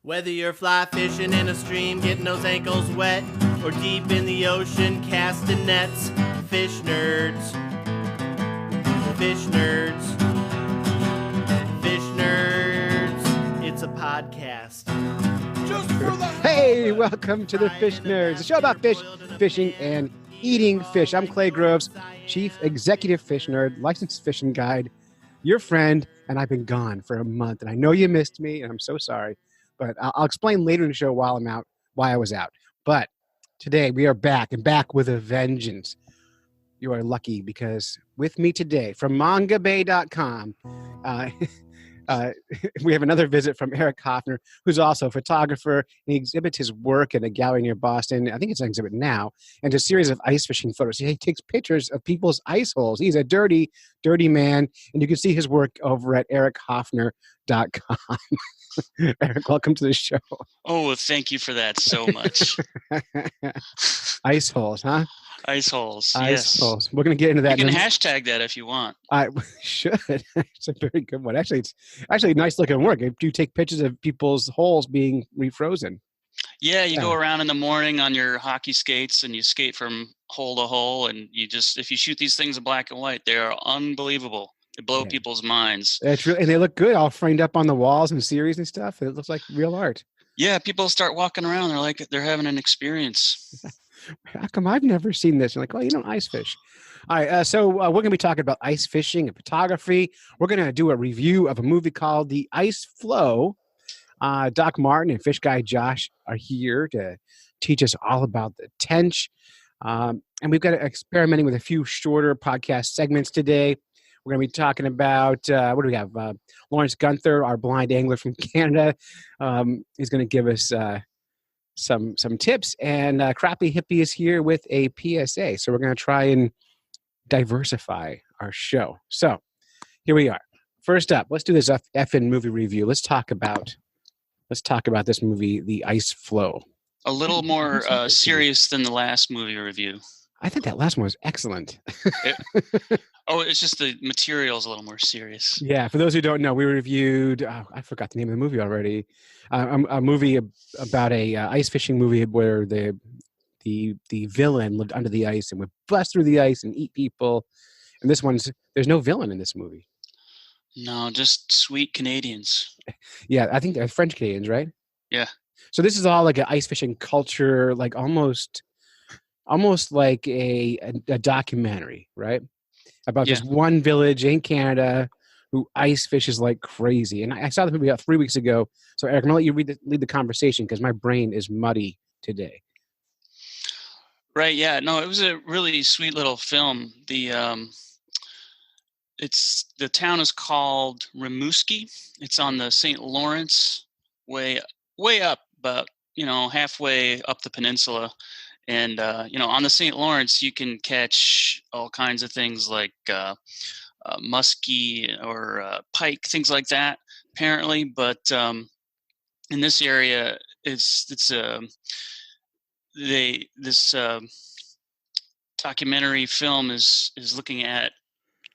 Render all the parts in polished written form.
Whether you're fly fishing in a stream, getting those ankles wet, or deep in the ocean casting nets, fish nerds, fish nerds, fish nerds. It's a podcast. Just for the Hey, welcome to the Fish Nerds, a show about fish, fishing, and eating fish. I'm Clay Groves, Chief Executive Fish Nerd, licensed fishing guide, your friend, and I've been gone for a month, and I know you missed me, and I'm so sorry. But I'll explain later in the show while I'm out, why I was out. But today we are back, and back with a vengeance. You are lucky because with me today from MangaBAE.com, we have another visit from Erik Hoffner, who's also a photographer. He exhibits his work in a gallery near Boston. I think it's an exhibit now, and a series of ice fishing photos. He takes pictures of people's ice holes. He's a dirty, dirty man, and you can see his work over at erikhoffner.com. Erik, welcome to the show. Oh, thank you for that so much. Ice holes, huh? Ice holes. Ice yes. holes. We're going to get into that. You can hashtag that if you want. I should. It's a very good one. Actually, it's actually nice looking work. Do you take pictures of people's holes being refrozen? Yeah, you go around in the morning on your hockey skates and you skate from hole to hole, and if you shoot these things in black and white, they are unbelievable. They blow people's minds. That's really, and they look good, all framed up on the walls and series and stuff. It looks like real art. Yeah, people start walking around. They're like they're having an experience. How come I've never seen this? I'm like, well, you don't ice fish. All right, so we're going to be talking about ice fishing and photography. We're going to do a review of a movie called The Ice Flow. Doc Martin and Fish Guy Josh are here to teach us all about the tench. And we've got experimenting with a few shorter podcast segments today. We're going to be talking about, what do we have? Lawrence Gunther, our blind angler from Canada, is going to give us some tips. And Crappy Hippie is here with a PSA. So we're going to try and diversify our show. So here we are. First up, let's do this effing movie review. Let's talk about this movie, The Ice Flow. A little more serious than the last movie review. I think that last one was excellent. It's just the material's a little more serious. Yeah, for those who don't know, we reviewed, I forgot the name of the movie already, a movie about a ice fishing movie where the villain lived under the ice and would bust through the ice and eat people. And there's no villain in this movie. No, just sweet Canadians. Yeah, I think they're French Canadians, right? Yeah. So this is all like an ice fishing culture, like almost like a documentary, right? About just one village in Canada who ice fishes like crazy. And I saw the movie about 3 weeks ago. So Erik, I'm gonna let you lead the conversation because my brain is muddy today. Right. Yeah. No, it was a really sweet little film. The town is called Rimouski. It's on the St. Lawrence way up, about halfway up the peninsula. And, on the St. Lawrence, you can catch all kinds of things like muskie or pike, things like that, apparently. But in this area, this documentary film is looking at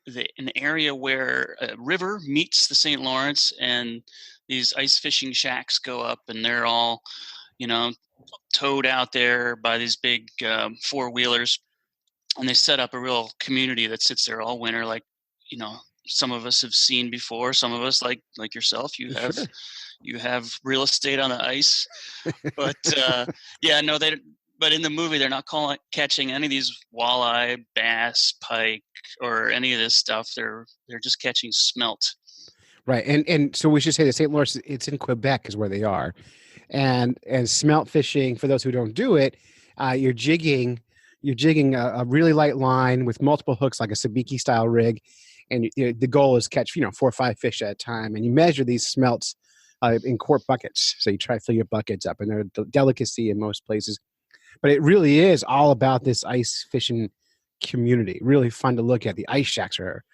an area where a river meets the St. Lawrence, and these ice fishing shacks go up, and they're all, towed out there by these big four-wheelers, and they set up a real community that sits there all winter, like some of us have seen before. Some of us, like yourself, you have real estate on the ice. But but in the movie they're not catching any of these walleye, bass, pike, or any of this stuff. They're just catching smelt. Right, and so we should say the St. Lawrence, it's in Quebec is where they are. And smelt fishing, for those who don't do it, you're jigging a really light line with multiple hooks, like a sabiki style rig, and the goal is catch 4 or 5 fish at a time, and you measure these smelts in quart buckets. So you try to fill your buckets up, and they're a delicacy in most places. But it really is all about this ice fishing community. Really fun to look at. The ice shacks are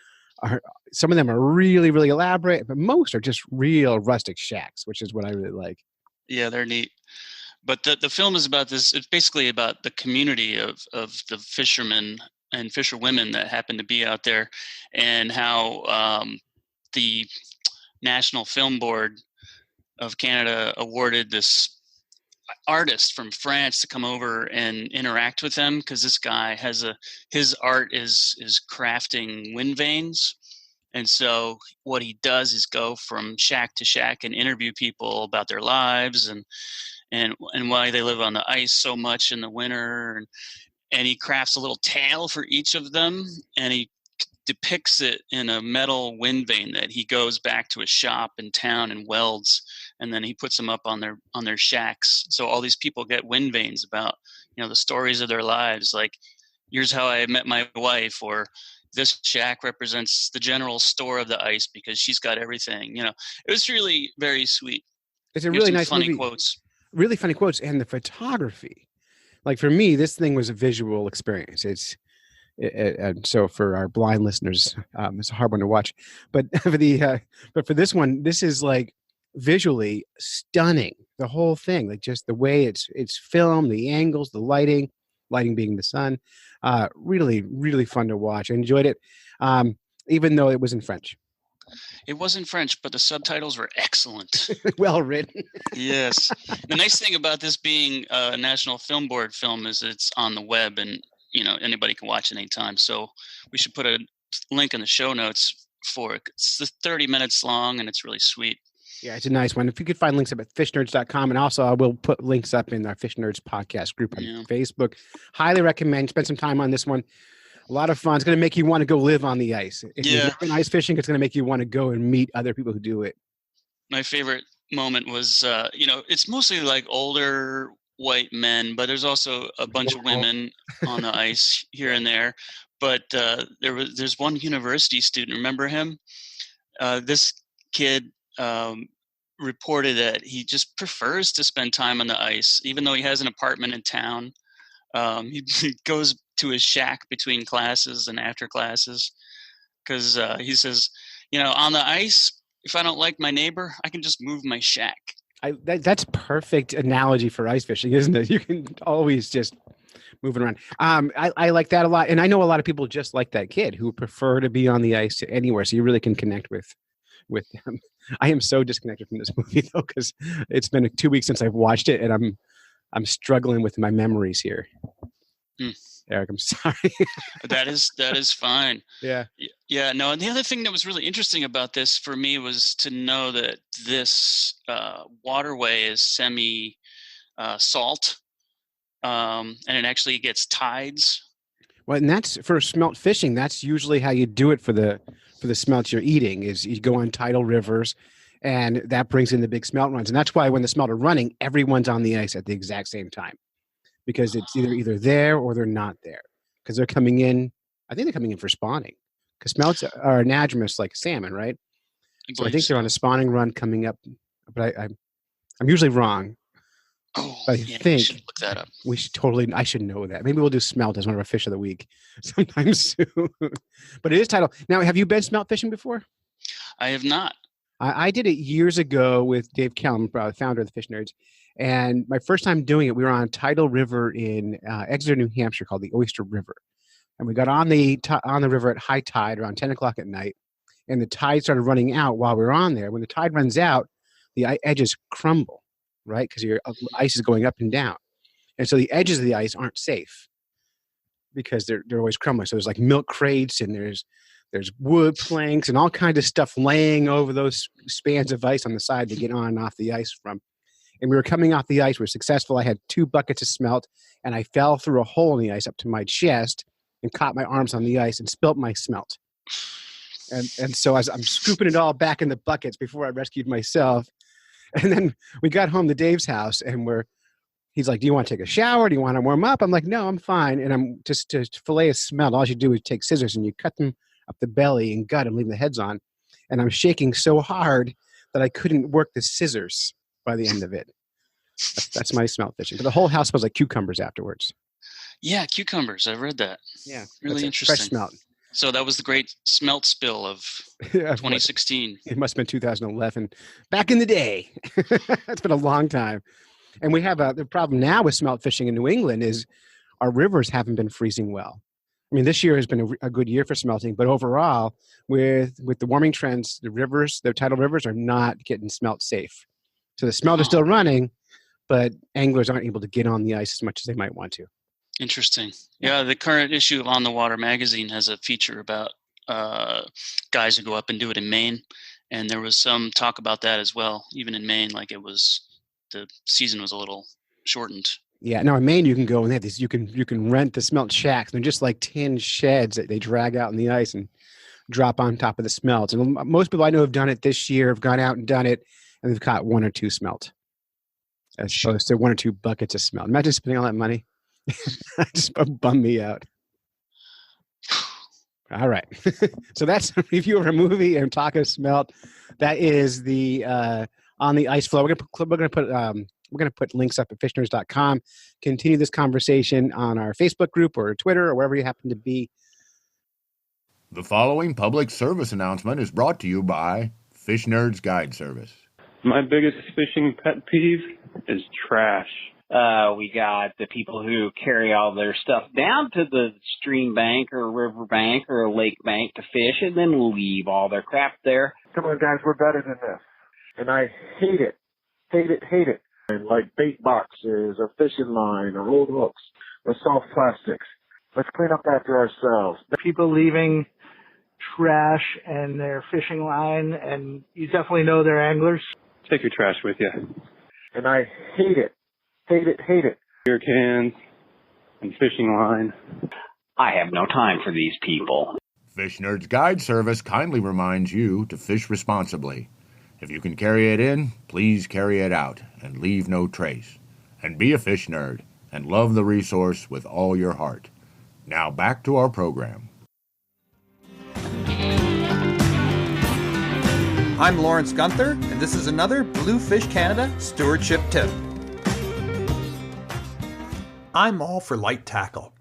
some of them are really, really elaborate, but most are just real rustic shacks, which is what I really like. Yeah, they're neat. But the film is about this. It's basically about the community of the fishermen and fisherwomen that happen to be out there, and how the National Film Board of Canada awarded this artist from France to come over and interact with them, because this guy has his art is crafting wind vanes. And so what he does is go from shack to shack and interview people about their lives and why they live on the ice so much in the winter, and he crafts a little tale for each of them, and he depicts it in a metal wind vane that he goes back to a shop in town and welds, and then he puts them up on their shacks. So all these people get wind vanes about, the stories of their lives, like, here's how I met my wife, or this shack represents the general store of the ice because she's got everything. It was really very sweet. It's a really nice funny movie. Quotes. Really funny quotes, and the photography. Like for me, this thing was a visual experience. And so for our blind listeners, it's a hard one to watch. But for this one, this is like visually stunning. The whole thing, like just the way it's filmed, the angles, the lighting being the sun. Really, really fun to watch. I enjoyed it, even though it was in French. It was in French, but the subtitles were excellent. Well written. Yes. The nice thing about this being a National Film Board film is it's on the web, and anybody can watch it anytime. So we should put a link in the show notes for it. It's 30 minutes long, and it's really sweet. Yeah, it's a nice one. If you could find links up at fishnerds.com, and also I will put links up in our Fish Nerds podcast group on Facebook. Highly recommend. Spend some time on this one. A lot of fun. It's going to make you want to go live on the ice. If you're doing ice fishing, it's going to make you want to go and meet other people who do it. My favorite moment was, it's mostly like older white men, but there's also a bunch of women on the ice here and there. But there's one university student. Remember him? This kid reported that he just prefers to spend time on the ice, even though he has an apartment in town. He goes to his shack between classes and after classes, because he says, on the ice, if I don't like my neighbor, I can just move my shack. That's perfect analogy for ice fishing, isn't it? You can always just move it around. I like that a lot. And I know a lot of people just like that kid who prefer to be on the ice anywhere. So you really can connect with them. I am so disconnected from this movie though, because it's been 2 weeks since I've watched it, and I'm struggling with my memories here. Eric, I'm sorry. That is fine. Yeah. Yeah. No. And the other thing that was really interesting about this for me was to know that this waterway is semi salt, and it actually gets tides. Well, and that's for smelt fishing. That's usually how you do it for the smelts you're eating. Is you go on tidal rivers, and that brings in the big smelt runs. And that's why when the smelt are running, everyone's on the ice at the exact same time, because it's either there or they're not there, because they're coming in. I think they're coming in for spawning, because smelts are anadromous like salmon, right? So I think they're on a spawning run coming up, but I'm usually wrong. Oh, I think we should look that up. I should know that. Maybe we'll do smelt as one of our fish of the week sometime soon. But it is tidal. Now, have you been smelt fishing before? I have not. I did it years ago with Dave Kellum, founder of the Fish Nerds. And my first time doing it, we were on a tidal river in Exeter, New Hampshire, called the Oyster River. And we got on the river at high tide around 10 o'clock at night. And the tide started running out while we were on there. When the tide runs out, the edges crumble, right? Because your ice is going up and down. And so the edges of the ice aren't safe because they're always crumbling. So there's like milk crates, and there's wood planks and all kinds of stuff laying over those spans of ice on the side to get on and off the ice from. And we were coming off the ice. We were successful. I had 2 buckets of smelt, and I fell through a hole in the ice up to my chest and caught my arms on the ice and spilt my smelt. And so I'm scooping it all back in the buckets before I rescued myself. And then we got home to Dave's house, and he's like, do you want to take a shower? Do you want to warm up? I'm like, no, I'm fine. And I'm just to fillet a smelt. All you do is take scissors and you cut them up the belly and gut and leave the heads on. And I'm shaking so hard that I couldn't work the scissors by the end of it. That's my smelt fishing. But the whole house smells like cucumbers afterwards. Yeah, cucumbers. I read that. Yeah. Really interesting. Fresh smelt. So that was the great smelt spill of 2016. It must have been 2011. Back in the day. It's been a long time. And we have the problem now with smelt fishing in New England is our rivers haven't been freezing well. I mean, this year has been a good year for smelting, but overall, with the warming trends, the tidal rivers are not getting smelt safe. So the smelt is still running, but anglers aren't able to get on the ice as much as they might want to. Interesting. Yeah, the current issue of On the Water magazine has a feature about guys who go up and do it in Maine, and there was some talk about that as well. Even in Maine, like the season was a little shortened. Yeah, now in Maine you can go and they have these. You can rent the smelt shacks. They're just like tin sheds that they drag out in the ice and drop on top of the smelts. And most people I know have done it this year, have gone out and done it, and they've caught 1 or 2 smelt, as opposed to 1 or 2 buckets of smelt. Imagine spending all that money. Just bum me out. All right. So that's a review of a movie and talk of smelt. That is the On the Ice Flow. We're gonna put links up at fishnerds.com. Continue this conversation on our Facebook group or Twitter or wherever you happen to be. The following public service announcement is brought to you by Fish Nerds Guide Service. My biggest fishing pet peeve is trash. We got the people who carry all their stuff down to the stream bank or river bank or a lake bank to fish and then leave all their crap there. Come on, guys, we're better than this. And I hate it. Hate it, hate it. And like bait boxes or fishing line or old hooks or soft plastics. Let's clean up after ourselves. The people leaving trash and their fishing line, and you definitely know they're anglers. Take your trash with you. And I hate it. Hate it, hate it. Beer cans and fishing line. I have no time for these people. Fish Nerds Guide Service kindly reminds you to fish responsibly. If you can carry it in, please carry it out and leave no trace. And be a fish nerd and love the resource with all your heart. Now back to our program. I'm Lawrence Gunther, and this is another Bluefish Canada Stewardship Tip. I'm all for light tackle.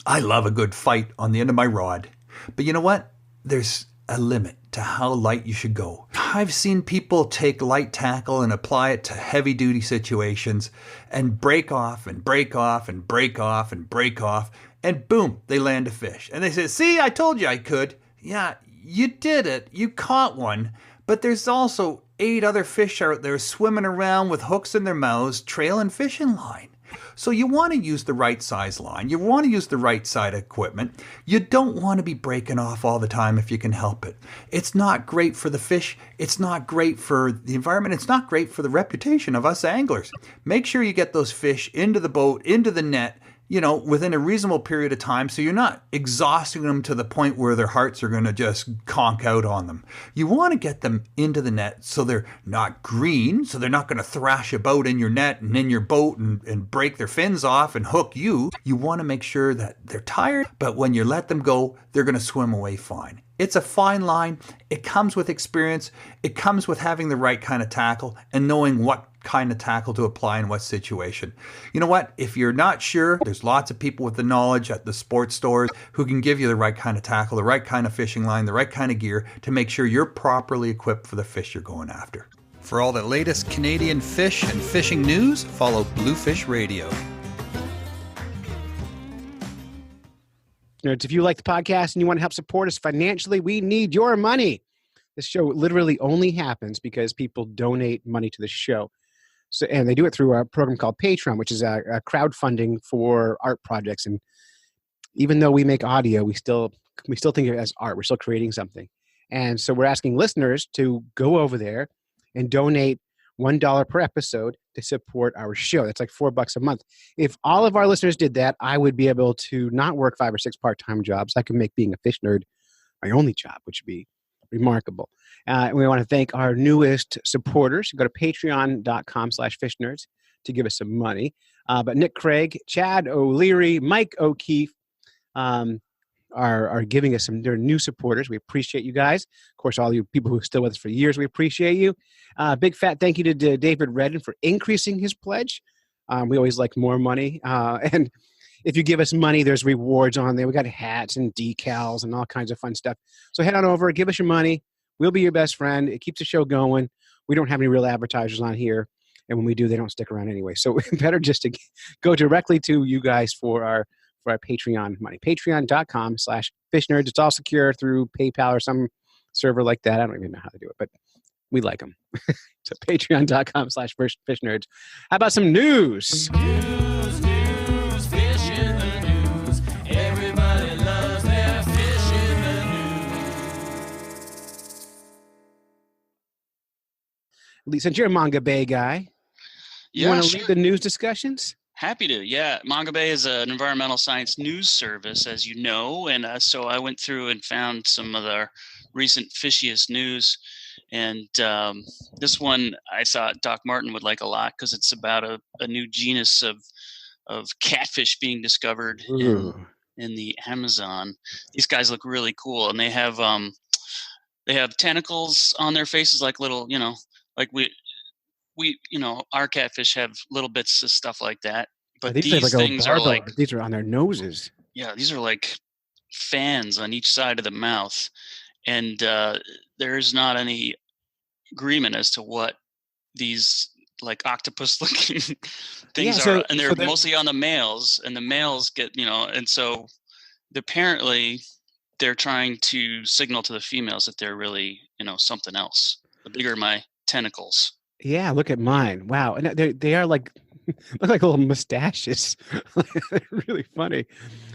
I love a good fight on the end of my rod. But you know what? There's a limit to how light you should go. I've seen people take light tackle and apply it to heavy duty situations and break off and break off and break off and break off, and boom, they land a fish. And they say, see, I told you I could. Yeah, you did it. You caught one. But there's also 8 other fish out there swimming around with hooks in their mouths, trailing fishing line. So you want to use the right size line. You want to use the right side equipment. You don't want to be breaking off all the time if you can help it. It's not great for the fish. It's not great for the environment. It's not great for the reputation of us anglers. Make sure you get those fish into the boat, into the net, within a reasonable period of time, so you're not exhausting them to the point where their hearts are going to just conk out on them. You want to get them into the net so they're not green, so they're not going to thrash about in your net and in your boat and break their fins off and hook you. You want to make sure that they're tired, but when you let them go, they're going to swim away fine. It's a fine line. It comes with experience. It comes with having the right kind of tackle and knowing what kind of tackle to apply in what situation. You know what? If you're not sure, there's lots of people with the knowledge at the sports stores who can give you the right kind of tackle, the right kind of fishing line, the right kind of gear to make sure you're properly equipped for the fish you're going after. For all the latest Canadian fish and fishing news, follow Bluefish Radio. If you like the podcast and you want to help support us financially, we need your money. This show literally only happens because people donate money to the show. So, and they do it through a program called Patreon, which is a crowdfunding for art projects. And even though we make audio, we still think of it as art. We're still creating something. And so we're asking listeners to go over there and donate $1 per episode to support our show. That's like $4 a month. If all of our listeners did that, I would be able to not work 5 or 6 part-time jobs. I could make being a fish nerd my only job, which would be remarkable. We want to thank our newest supporters. Go to patreon.com/fishnerds to give us some money. But Nick Craig, Chad O'Leary, Mike O'Keefe are giving us they're new supporters. We appreciate you guys. Of course, all you people who are still with us for years, we appreciate you. Big fat thank you to David Redden for increasing his pledge. We always like more money. And if you give us money, there's rewards on there. We got hats and decals and all kinds of fun stuff. So head on over, give us your money. We'll be your best friend. It keeps the show going. We don't have any real advertisers on here. And when we do, they don't stick around anyway. So better just to go directly to you guys for our Patreon money. Patreon.com/fishnerds. It's all secure through PayPal or some server like that. I don't even know how to do it, but we like them. So patreon.com/fishnerds. How about some news? News, fish in the news. Everybody loves their fish in the news. Since you're a Manga Bay guy, you want to lead the news discussions? Happy to. Yeah. Manga Bay is an environmental science news service, as you know. And so I went through and found some of the recent fishiest news. And this one I thought Doc Martin would like a lot because it's about a new genus of catfish being discovered in the Amazon. These guys look really cool, and they have tentacles on their faces like little, like we our catfish have little bits of stuff like that. But these things are like, these are on their noses. Yeah, these are like fans on each side of the mouth, and there's not any agreement as to what these like octopus looking things are, and they're mostly on the males, and the males get, and so apparently they're trying to signal to the females that they're really, something else. The bigger my tentacles. Yeah, look at mine. Wow. And they are like, look like little mustaches. They're really funny.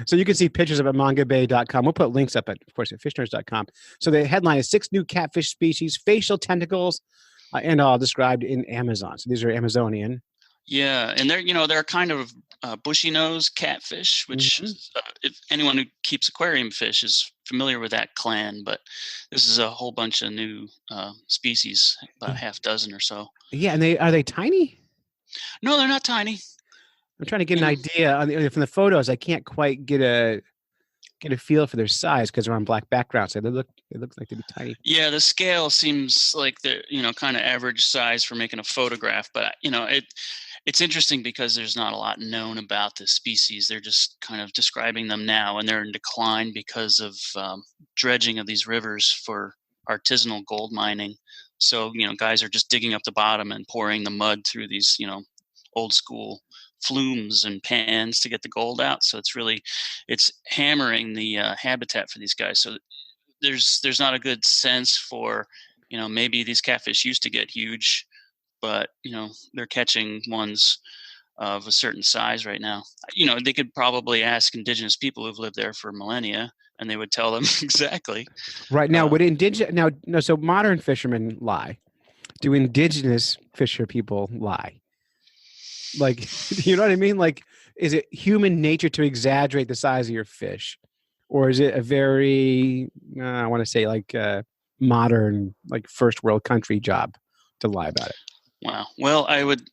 So you can see pictures of it at mangabay.com. We'll put links up at fishnerds.com. So the headline is 6 new catfish species, facial tentacles, and all described in Amazon. So these are Amazonian. Yeah, and they're kind of bushy nose catfish, which if anyone who keeps aquarium fish is familiar with that clan, but this is a whole bunch of new species, about half dozen or so. Yeah, and are they tiny? No, they're not tiny. I'm trying to get an idea from the photos. I can't quite get a feel for their size because they're on black background. So they look like they'd be tiny. Yeah, the scale seems like they're kind of average size for making a photograph, but it's interesting because there's not a lot known about this species. They're just kind of describing them now, and they're in decline because of dredging of these rivers for artisanal gold mining. So, guys are just digging up the bottom and pouring the mud through these, old school flumes and pans to get the gold out. So it's hammering the habitat for these guys. So there's not a good sense for, maybe these catfish used to get huge, but they're catching ones of a certain size right now. They could probably ask indigenous people who've lived there for millennia, and they would tell them exactly. Right now, so modern fishermen lie. Do indigenous fisher people lie? Like, you know what I mean? Like, is it human nature to exaggerate the size of your fish, or is it a very, I want to say, like modern, like first world country job to lie about it? Wow. Well, I would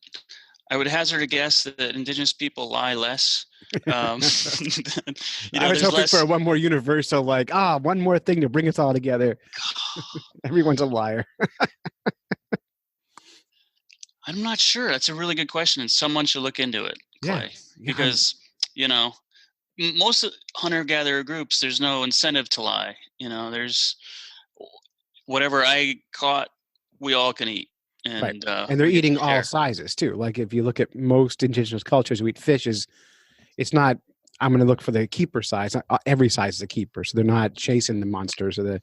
hazard a guess that indigenous people lie less. I was hoping for one more universal, like, one more thing to bring us all together. Everyone's a liar. I'm not sure. That's a really good question, and someone should look into it, Clay. Yeah. Because, most hunter-gatherer groups, there's no incentive to lie. There's whatever I caught, we all can eat. And, right. And they're eating all sizes too. Like if you look at most indigenous cultures who eat fish, it's not, I'm going to look for the keeper size. Not every size is a keeper. So they're not chasing the monsters, or they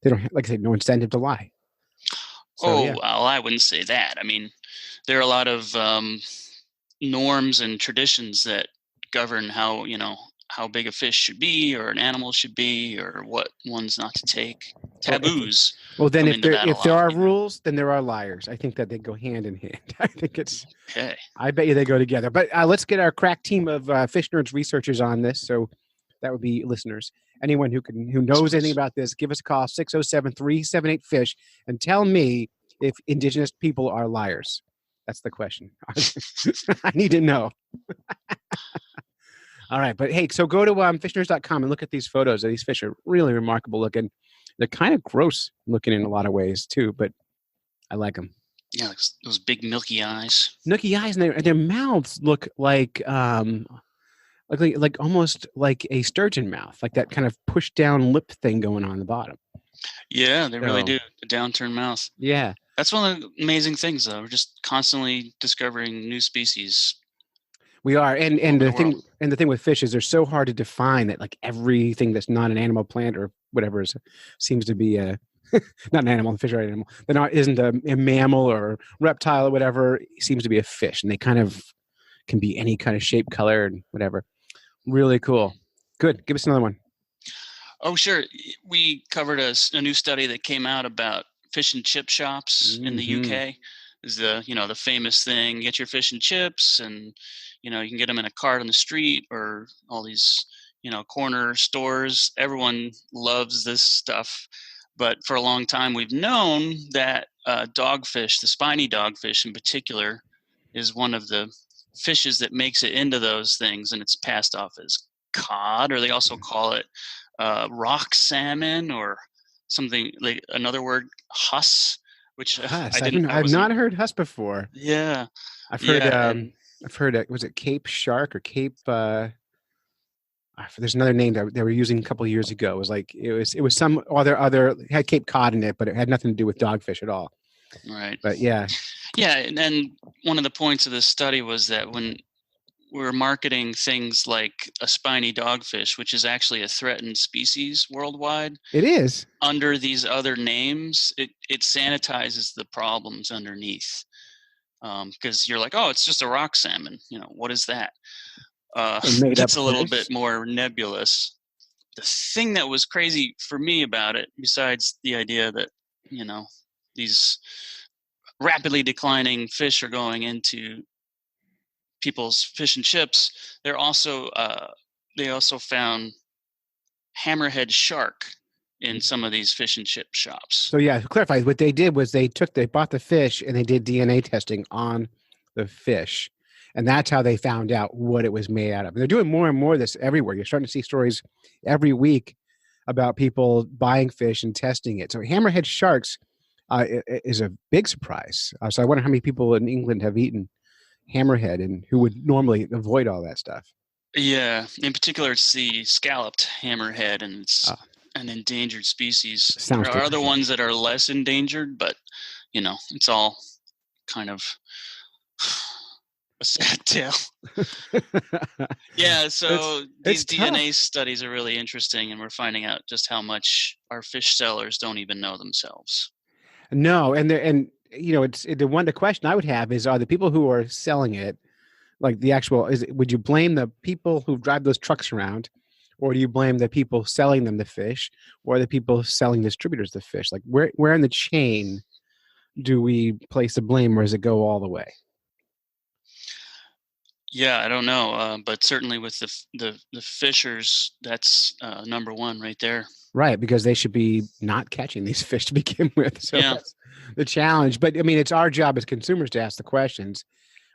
don't, like I said, no incentive to lie. So, well, I wouldn't say that. I mean, there are a lot of norms and traditions that govern how big a fish should be, or an animal should be, or what ones not to take. Taboos. Well, then if there are rules, then there are liars. I think that they go hand in hand. I think it's okay. I bet you they go together. But let's get our crack team of Fish Nerds researchers on this. So that would be listeners. Anyone who knows anything about this, give us a call, 607-378-FISH, and tell me if indigenous people are liars. That's the question. I need to know. All right. But hey, so go to fishnerds.com and look at these photos. These fish are really remarkable looking. They're kind of gross looking in a lot of ways too, but I like them. Yeah, those big milky eyes. Milky eyes, and their mouths look like almost like a sturgeon mouth, like that kind of push down lip thing going on the bottom. Yeah, they really do. The downturned mouth. Yeah. That's one of the amazing things, though. We're just constantly discovering new species. We are, and the thing with fish is they're so hard to define that like everything that's not an animal, plant, or whatever seems to be not an animal, a fish or an animal. They're not, isn't a mammal or reptile or whatever. It seems to be a fish, and they kind of can be any kind of shape, color, and whatever. Really cool. Good. Give us another one. Oh, sure. We covered a new study that came out about fish and chip shops in the UK. Is the famous thing. Get your fish and chips, and you can get them in a cart on the street or all these corner stores. Everyone loves this stuff, but for a long time we've known that dogfish, the spiny dogfish in particular, is one of the fishes that makes it into those things, and it's passed off as cod, or they also call it rock salmon, or something like another word, huss, which Huss. I've not heard huss before. Yeah, I've heard. I've heard. Was it Cape Shark or Cape? There's another name that they were using a couple of years ago. It was some other it had Cape Cod in it, but it had nothing to do with dogfish at all. Right. But yeah. Yeah, and one of the points of this study was that when we're marketing things like a spiny dogfish, which is actually a threatened species worldwide. It is. Under these other names, it sanitizes the problems underneath. Because you're like, oh, it's just a rock salmon. What is that? It's a little bit more nebulous. The thing that was crazy for me about it, besides the idea that, these rapidly declining fish are going into people's fish and chips, they also found hammerhead shark in some of these fish and chip shops. So yeah, to clarify, what they did was they bought the fish and they did DNA testing on the fish, and that's how they found out what it was made out of. And they're doing more and more of this everywhere. You're starting to see stories every week about people buying fish and testing it. So hammerhead sharks is a big surprise. So I wonder how many people in England have eaten hammerhead and who would normally avoid all that stuff. Yeah, in particular, it's the scalloped hammerhead, and it's an endangered species. There are other ones that are less endangered, but it's all kind of a sad tale. Yeah, so these DNA studies are really interesting, and we're finding out just how much our fish sellers don't even know themselves. No, the question I would have is, are the people who are selling it, like would you blame the people who drive those trucks around, or do you blame the people selling them the fish, or the people selling distributors the fish? Like where in the chain do we place the blame, or does it go all the way? Yeah, I don't know, but certainly with the fishers, that's number one right there. Right, because they should be not catching these fish to begin with. So that's the challenge. But I mean, it's our job as consumers to ask the questions.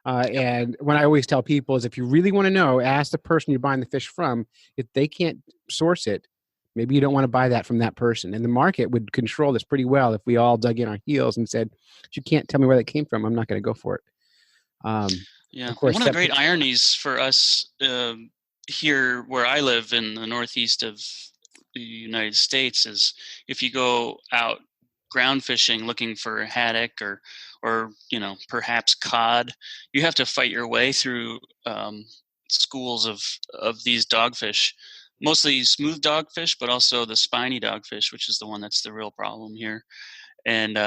And what I always tell people is, if you really want to know, ask the person you're buying the fish from. If they can't source it, maybe you don't want to buy that from that person. And the market would control this pretty well if we all dug in our heels and said, if you can't tell me where that came from, I'm not going to go for it. Yeah, of course, one of the great ironies for us here where I live in the northeast of the United States is, if you go out ground fishing looking for haddock or perhaps cod, you have to fight your way through schools of these dogfish, mostly smooth dogfish, but also the spiny dogfish, which is the one that's the real problem here. And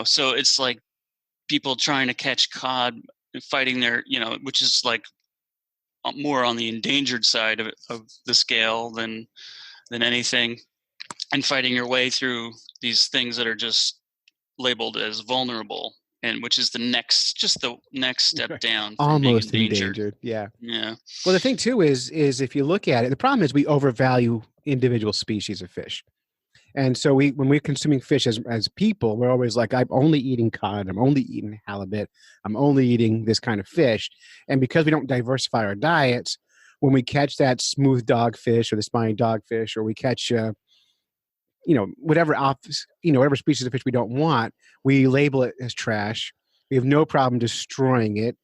so it's like people trying to catch cod, fighting their, which is like more on the endangered side of the scale than anything, and fighting your way through these things that are just labeled as vulnerable, and which is the next step down from almost being endangered. Yeah. Well, the thing too is if you look at it, the problem is we overvalue individual species of fish. And so when we're consuming fish as people, we're always like, I'm only eating cod, I'm only eating halibut, I'm only eating this kind of fish. And because we don't diversify our diets, when we catch that smooth dogfish or the spiny dogfish, or we catch whatever species of fish we don't want, we label it as trash. We have no problem destroying it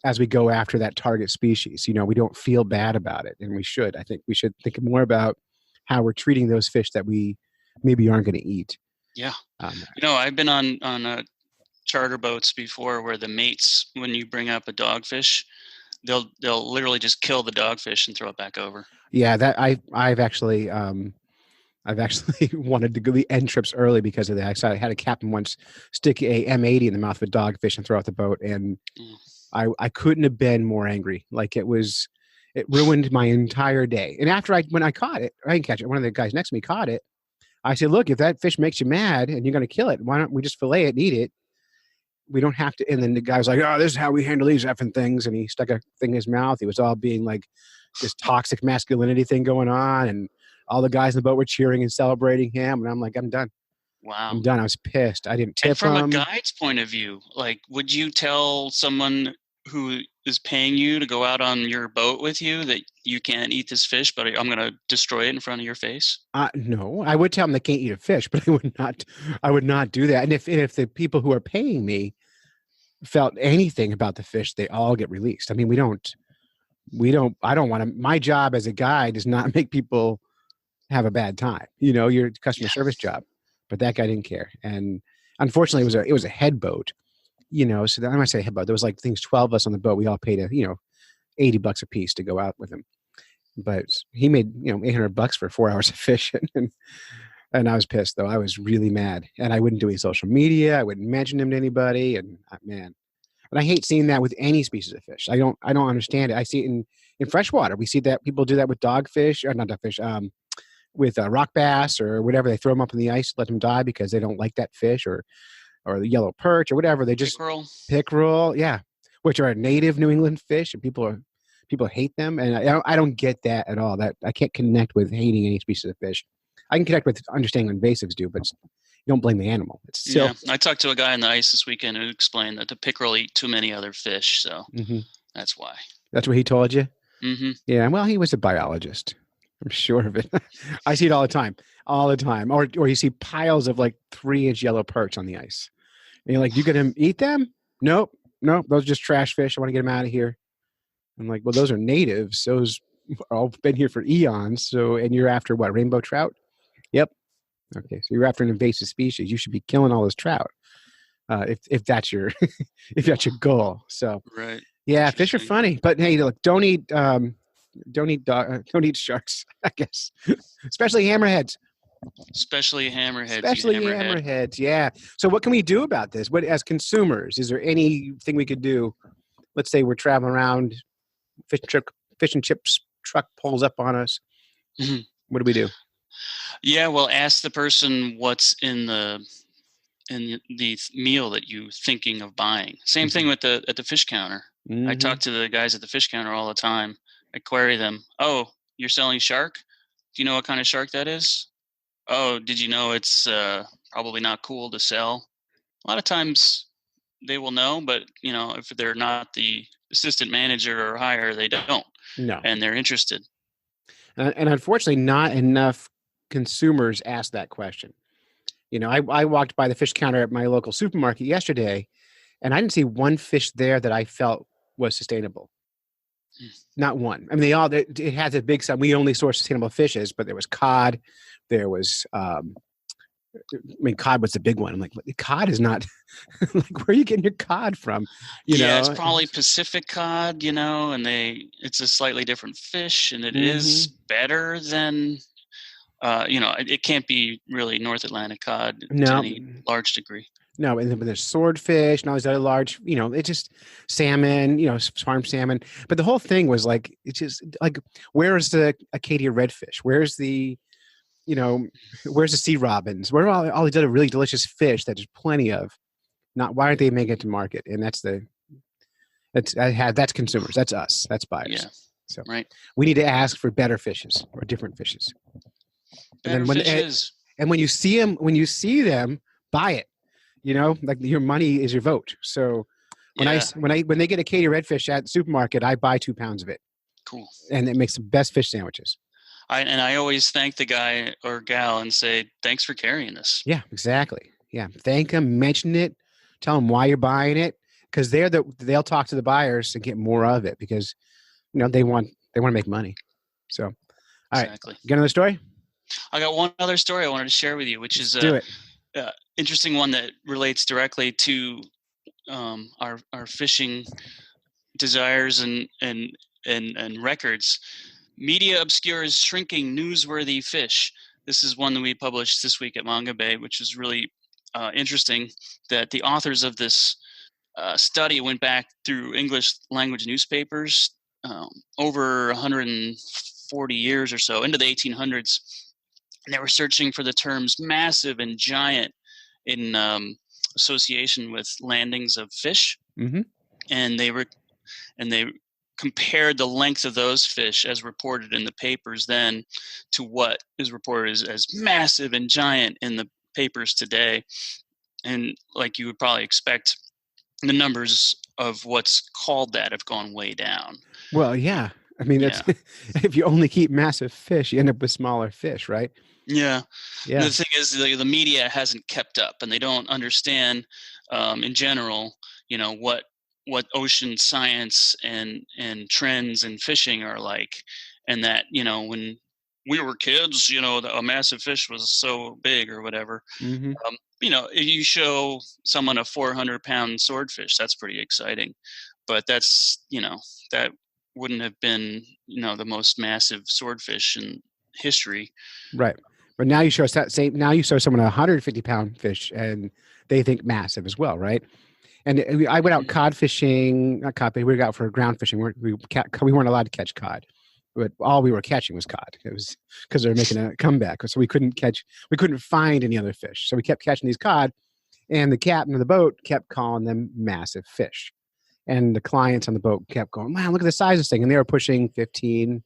as we go after that target species. We don't feel bad about it, and we should. I think we should think more about how we're treating those fish that we maybe aren't going to eat. Yeah. I've been on charter boats before where the mates, when you bring up a dogfish, they'll literally just kill the dogfish and throw it back over. Yeah, that I've actually I've actually wanted to go the end trips early because of that. I had a captain once stick a M80 in the mouth of a dogfish and throw out the boat, and I couldn't have been more angry. Like it ruined my entire day. And when I caught it, I didn't catch it. One of the guys next to me caught it. I said, look, if that fish makes you mad and you're going to kill it, why don't we just fillet it and eat it? We don't have to. And then the guy was like, oh, this is how we handle these effing things. And he stuck a thing in his mouth. He was all being like this toxic masculinity thing going on. And all the guys in the boat were cheering and celebrating him. And I'm like, I'm done. Wow. I'm done. I was pissed. I didn't tip and from him. a guide's point of view, like, would you tell someone who is paying you to go out on your boat with you that you can't eat this fish, but I'm going to destroy it in front of your face? No, I would tell them they can't eat a fish, but I would not do that. And if the people who are paying me felt anything about the fish, they all get released. I mean, I don't want to, my job as a guide is not make people have a bad time. Your customer service job, but that guy didn't care. And unfortunately it was a head boat, so I'm going to say head boat. There was like 12 of us on the boat. We all paid $80 a piece to go out with him, but he made, $800 for 4 hours of fishing. And I was pissed though. I was really mad, and I wouldn't do any social media. I wouldn't mention him to anybody. And man, and I hate seeing that with any species of fish. I don't understand it. I see it in freshwater. We see that people do that with dogfish, or not dogfish, with rock bass or whatever. They throw them up in the ice, let them die because they don't like that fish, or the yellow perch or whatever. They just pickerel, yeah, which are a native New England fish, and people hate them. And I don't get that at all. That I can't connect with hating any species of fish. I can connect with understanding what invasives do, but you don't blame the animal. It's still. Yeah, I talked to a guy on the ice this weekend who explained that the pickerel eat too many other fish, so that's why. That's what he told you? Mm-hmm. Yeah, well, he was a biologist. I'm sure of it. I see it all the time. Or you see piles of like 3-inch yellow perch on the ice. And you're like, you gonna eat them? Nope. Those are just trash fish. I want to get them out of here. I'm like, well, those are natives. Those are all been here for eons. So, and you're after what, rainbow trout? Yep. Okay, so you're after an invasive species. You should be killing all those trout. If that's your if that's your goal. So right. Yeah, fish are funny, but hey, look, don't eat sharks, I guess. Especially hammerheads. Especially hammerheads. Yeah. So what can we do about this? What, as consumers, is there anything we could do? Let's say we're traveling around, fish and chips truck pulls up on us. Mm-hmm. What do we do? Yeah, well, ask the person what's in the meal that you're thinking of buying. Same thing at the fish counter. I talk to the guys at the fish counter all the time. I query them. Oh, you're selling shark? Do you know what kind of shark that is? Oh, did you know it's probably not cool to sell? A lot of times they will know, but if they're not the assistant manager or higher, they don't. No. And they're interested. And unfortunately, not enough consumers ask that question. I walked by the fish counter at my local supermarket yesterday, and I didn't see one fish there that I felt was sustainable. Not one. I mean, it has a big side. We only source sustainable fishes, but there was cod. There was, cod was the big one. I'm like, cod is not, like, where are you getting your cod from? It's probably Pacific cod, and it's a slightly different fish, and it is better than, it can't be really North Atlantic cod to any large degree. No, and then there's swordfish and all these other large, it's just salmon, farm salmon. But the whole thing was like, it's just like, where's the Acadia redfish? Where's the sea robins? Where are all these other really delicious fish that there's plenty of? Why aren't they making it to market? And that's consumers. That's us. That's buyers. Yeah. So right. We need to ask for better fishes or different fishes. And when you see them, buy it. Like your money is your vote. So when they get Acadia redfish at the supermarket, I buy 2 pounds of it. Cool. And it makes the best fish sandwiches. I always thank the guy or gal and say, thanks for carrying this. Yeah, exactly. Yeah. Thank them, mention it, tell them why you're buying it. Because they'll talk to the buyers and get more of it because they want to make money. So all exactly. Right. Get another story? I got one other story I wanted to share with you, which is do it. Interesting one that relates directly to our fishing desires and records. Media obscures shrinking newsworthy fish. this is one that we published this week at Manga Bay, which is really interesting, that the authors of this study went back through English language newspapers over 140 years or so, into the 1800s, and they were searching for the terms massive and giant in association with landings of fish. Mm-hmm. And they compared the length of those fish as reported in the papers then to what is reported as massive and giant in the papers today. And like you would probably expect, the numbers of what's called that have gone way down. Well, yeah. I mean, that's if you only keep massive fish, you end up with smaller fish, right? Yeah. Yeah. The thing is, the media hasn't kept up, and they don't understand, in general, what ocean science and trends in fishing are like, and that when we were kids, a massive fish was so big or whatever. Mm-hmm. You show someone a 400-pound swordfish, that's pretty exciting, but that's that wouldn't have been the most massive swordfish in history. Right. But now you show us that same. Now you show someone a 150-pound fish, and they think massive as well, right? And I went out cod fishing. Not cod fishing. We were out for ground fishing. We weren't allowed to catch cod, but all we were catching was cod. It was because they were making a comeback, so we couldn't find any other fish. So we kept catching these cod, and the captain of the boat kept calling them massive fish, and the clients on the boat kept going, "Wow, look at the size of this thing!" And they were pushing 15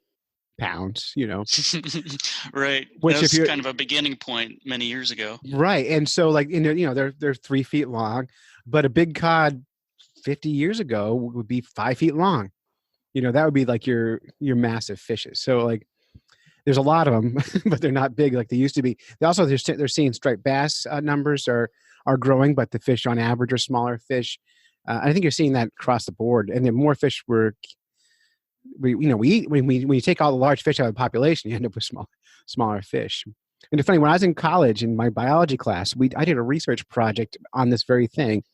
pounds, Right. Which that was if you're kind of a beginning point many years ago. Right. And so like, they're 3 feet long, but a big cod 50 years ago would be 5 feet long. That would be like your massive fishes. So like, there's a lot of them, but they're not big like they used to be. They're seeing striped bass numbers are growing, but the fish on average are smaller fish. I think you're seeing that across the board. And the more fish we eat, when you take all the large fish out of the population, you end up with smaller fish. And it's funny, when I was in college in my biology class, I did a research project on this very thing,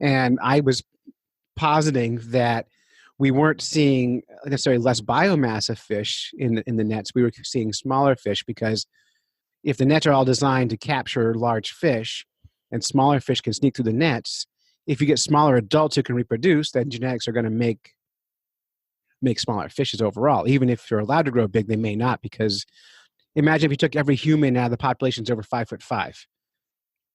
and I was positing that we weren't seeing necessarily less biomass of fish in the nets. We were seeing smaller fish, because if the nets are all designed to capture large fish, and smaller fish can sneak through the nets, if you get smaller adults who can reproduce, then genetics are going to make smaller fishes overall. Even if you're allowed to grow big, they may not, because imagine if you took every human out of the population's over 5'5".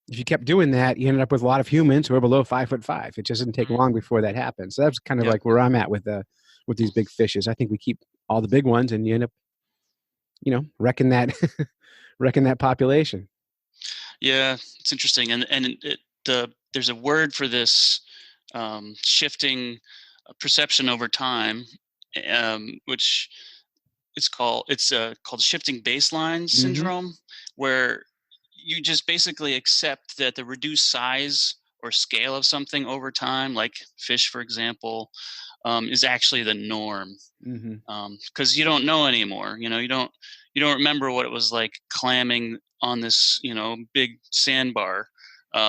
If you kept doing that, you ended up with a lot of humans who are below 5'5". It just doesn't take long before that happens. So that's kind of like where I'm at with these big fishes. I think we keep all the big ones, and you end up, wrecking that population. Yeah, it's interesting, and there's a word for this shifting perception over time, which it's called shifting baseline syndrome, where you just basically accept that the reduced size or scale of something over time, like fish, for example, is actually the norm. Because you don't know anymore. You don't remember what it was like clamming on this big sandbar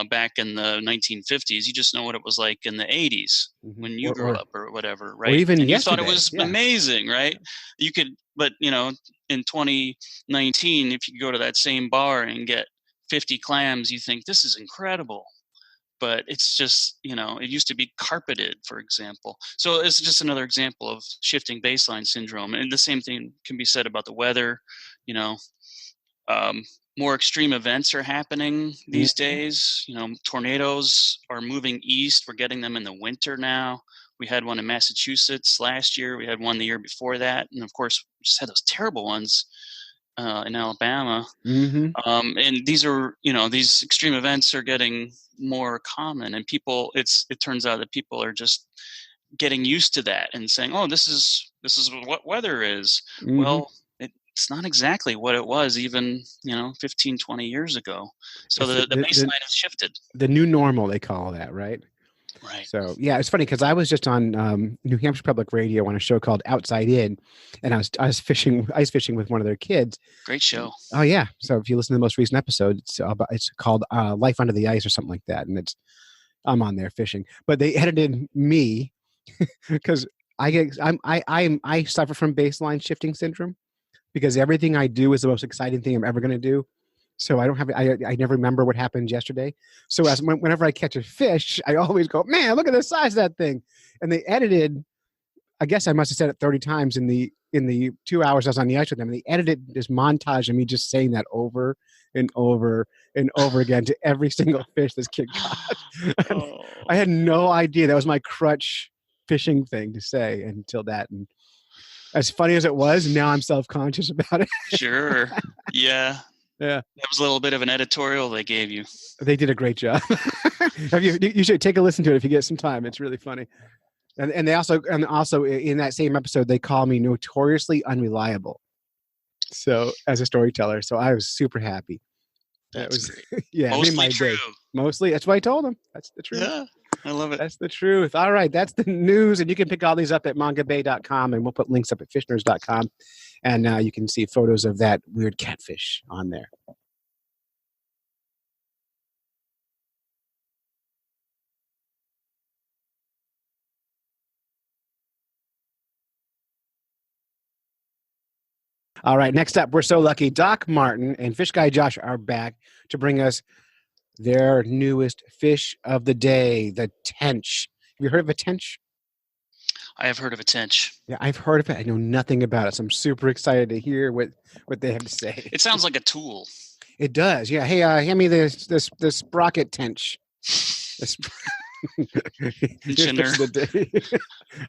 back in the 1950s. You just know what it was like in the 80s when you grew up or whatever, right? Or even and you yesterday. thought it was amazing, right? You could, but in 2019, if you go to that same bar and get 50 clams, you think this is incredible. But it's just, it used to be carpeted, for example. So it's just another example of shifting baseline syndrome. And the same thing can be said about the weather. More extreme events are happening these days. Tornadoes are moving east. We're getting them in the winter now. We had one in Massachusetts last year. We had one the year before that. And of course, we just had those terrible ones in Alabama. And these are, these extreme events are getting more common, and it turns out that people are just getting used to that and saying, oh, this is what weather is. Well, it's not exactly what it was even 15, 20 years ago. So the baseline has shifted. The new normal, they call that, right? Right. So yeah, it's funny because I was just on New Hampshire Public Radio on a show called Outside In, and I was ice fishing with one of their kids. Great show. Oh yeah. So if you listen to the most recent episode, it's called Life Under the Ice or something like that, and I'm on there fishing. But they edited me because I suffer from baseline shifting syndrome. because everything I do is the most exciting thing I'm ever going to do. So I don't have, I never remember what happened yesterday. So whenever I catch a fish, I always go, man, look at the size of that thing. And they edited, I guess I must have said it 30 times in the 2 hours I was on the ice with them. And they edited this montage of me just saying that over and over and over again to every single fish this kid caught. Oh. I had no idea that was my crutch fishing thing to say until that. And as funny as it was, now I'm self-conscious about it. Sure. Yeah. Yeah. That was a little bit of an editorial they gave you. They did a great job. You should take a listen to it if you get some time. It's really funny. And they also in that same episode, they call me notoriously unreliable. So as a storyteller, so I was super happy. That's great. Yeah, Mostly my true. Day. Mostly, that's what I told them. That's the truth. Yeah, I love it. That's the truth. All right, that's the news, and you can pick all these up at mangabay.com, and we'll put links up at fishnerds.com, and you can see photos of that weird catfish on there. All right, next up, we're so lucky. Doc Martin and Fish Guy Josh are back to bring us their newest fish of the day, the tench. Have you heard of a tench? I have heard of a tench. Yeah, I've heard of it. I know nothing about it, so I'm super excited to hear what they have to say. It sounds like a tool. It does, yeah. Hey, hand me this sprocket tench.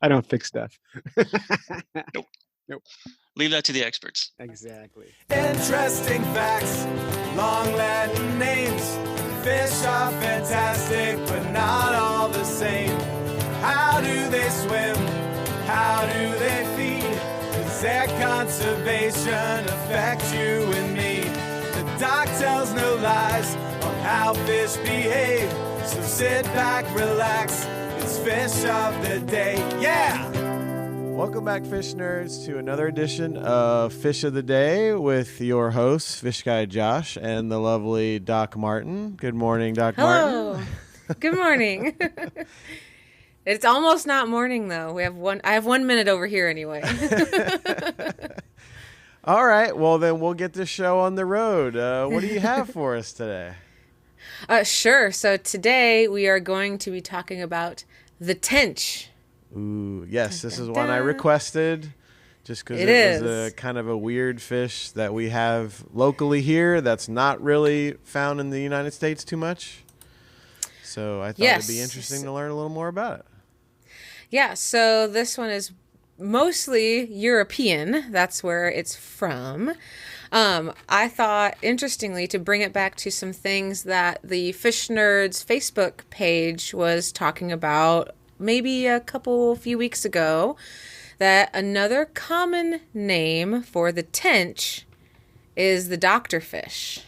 I don't fix stuff. Nope. Leave that to the experts. Exactly. Interesting facts, long Latin names. Fish are fantastic, but not all the same. How do they swim? How do they feed? Does their conservation affect you and me? The doc tells no lies on how fish behave. So sit back, relax, it's fish of the day. Yeah! Welcome back, fish nerds, to another edition of Fish of the Day with your hosts, Fish Guy Josh and the lovely Doc Martin. Good morning, Doc Hello. Martin. Good morning. It's almost not morning, though. I have 1 minute over here anyway. All right. Well, then we'll get this show on the road. What do you have for us today? Sure. So today we are going to be talking about the tench. Ooh, yes, this is one I requested just because it was a kind of a weird fish that we have locally here that's not really found in the United States too much. So I thought it'd be interesting to learn a little more about it. Yeah, so this one is mostly European. That's where it's from. I thought, interestingly, to bring it back to some things that the Fish Nerds Facebook page was talking about maybe few weeks ago, that another common name for the tench is the doctor fish.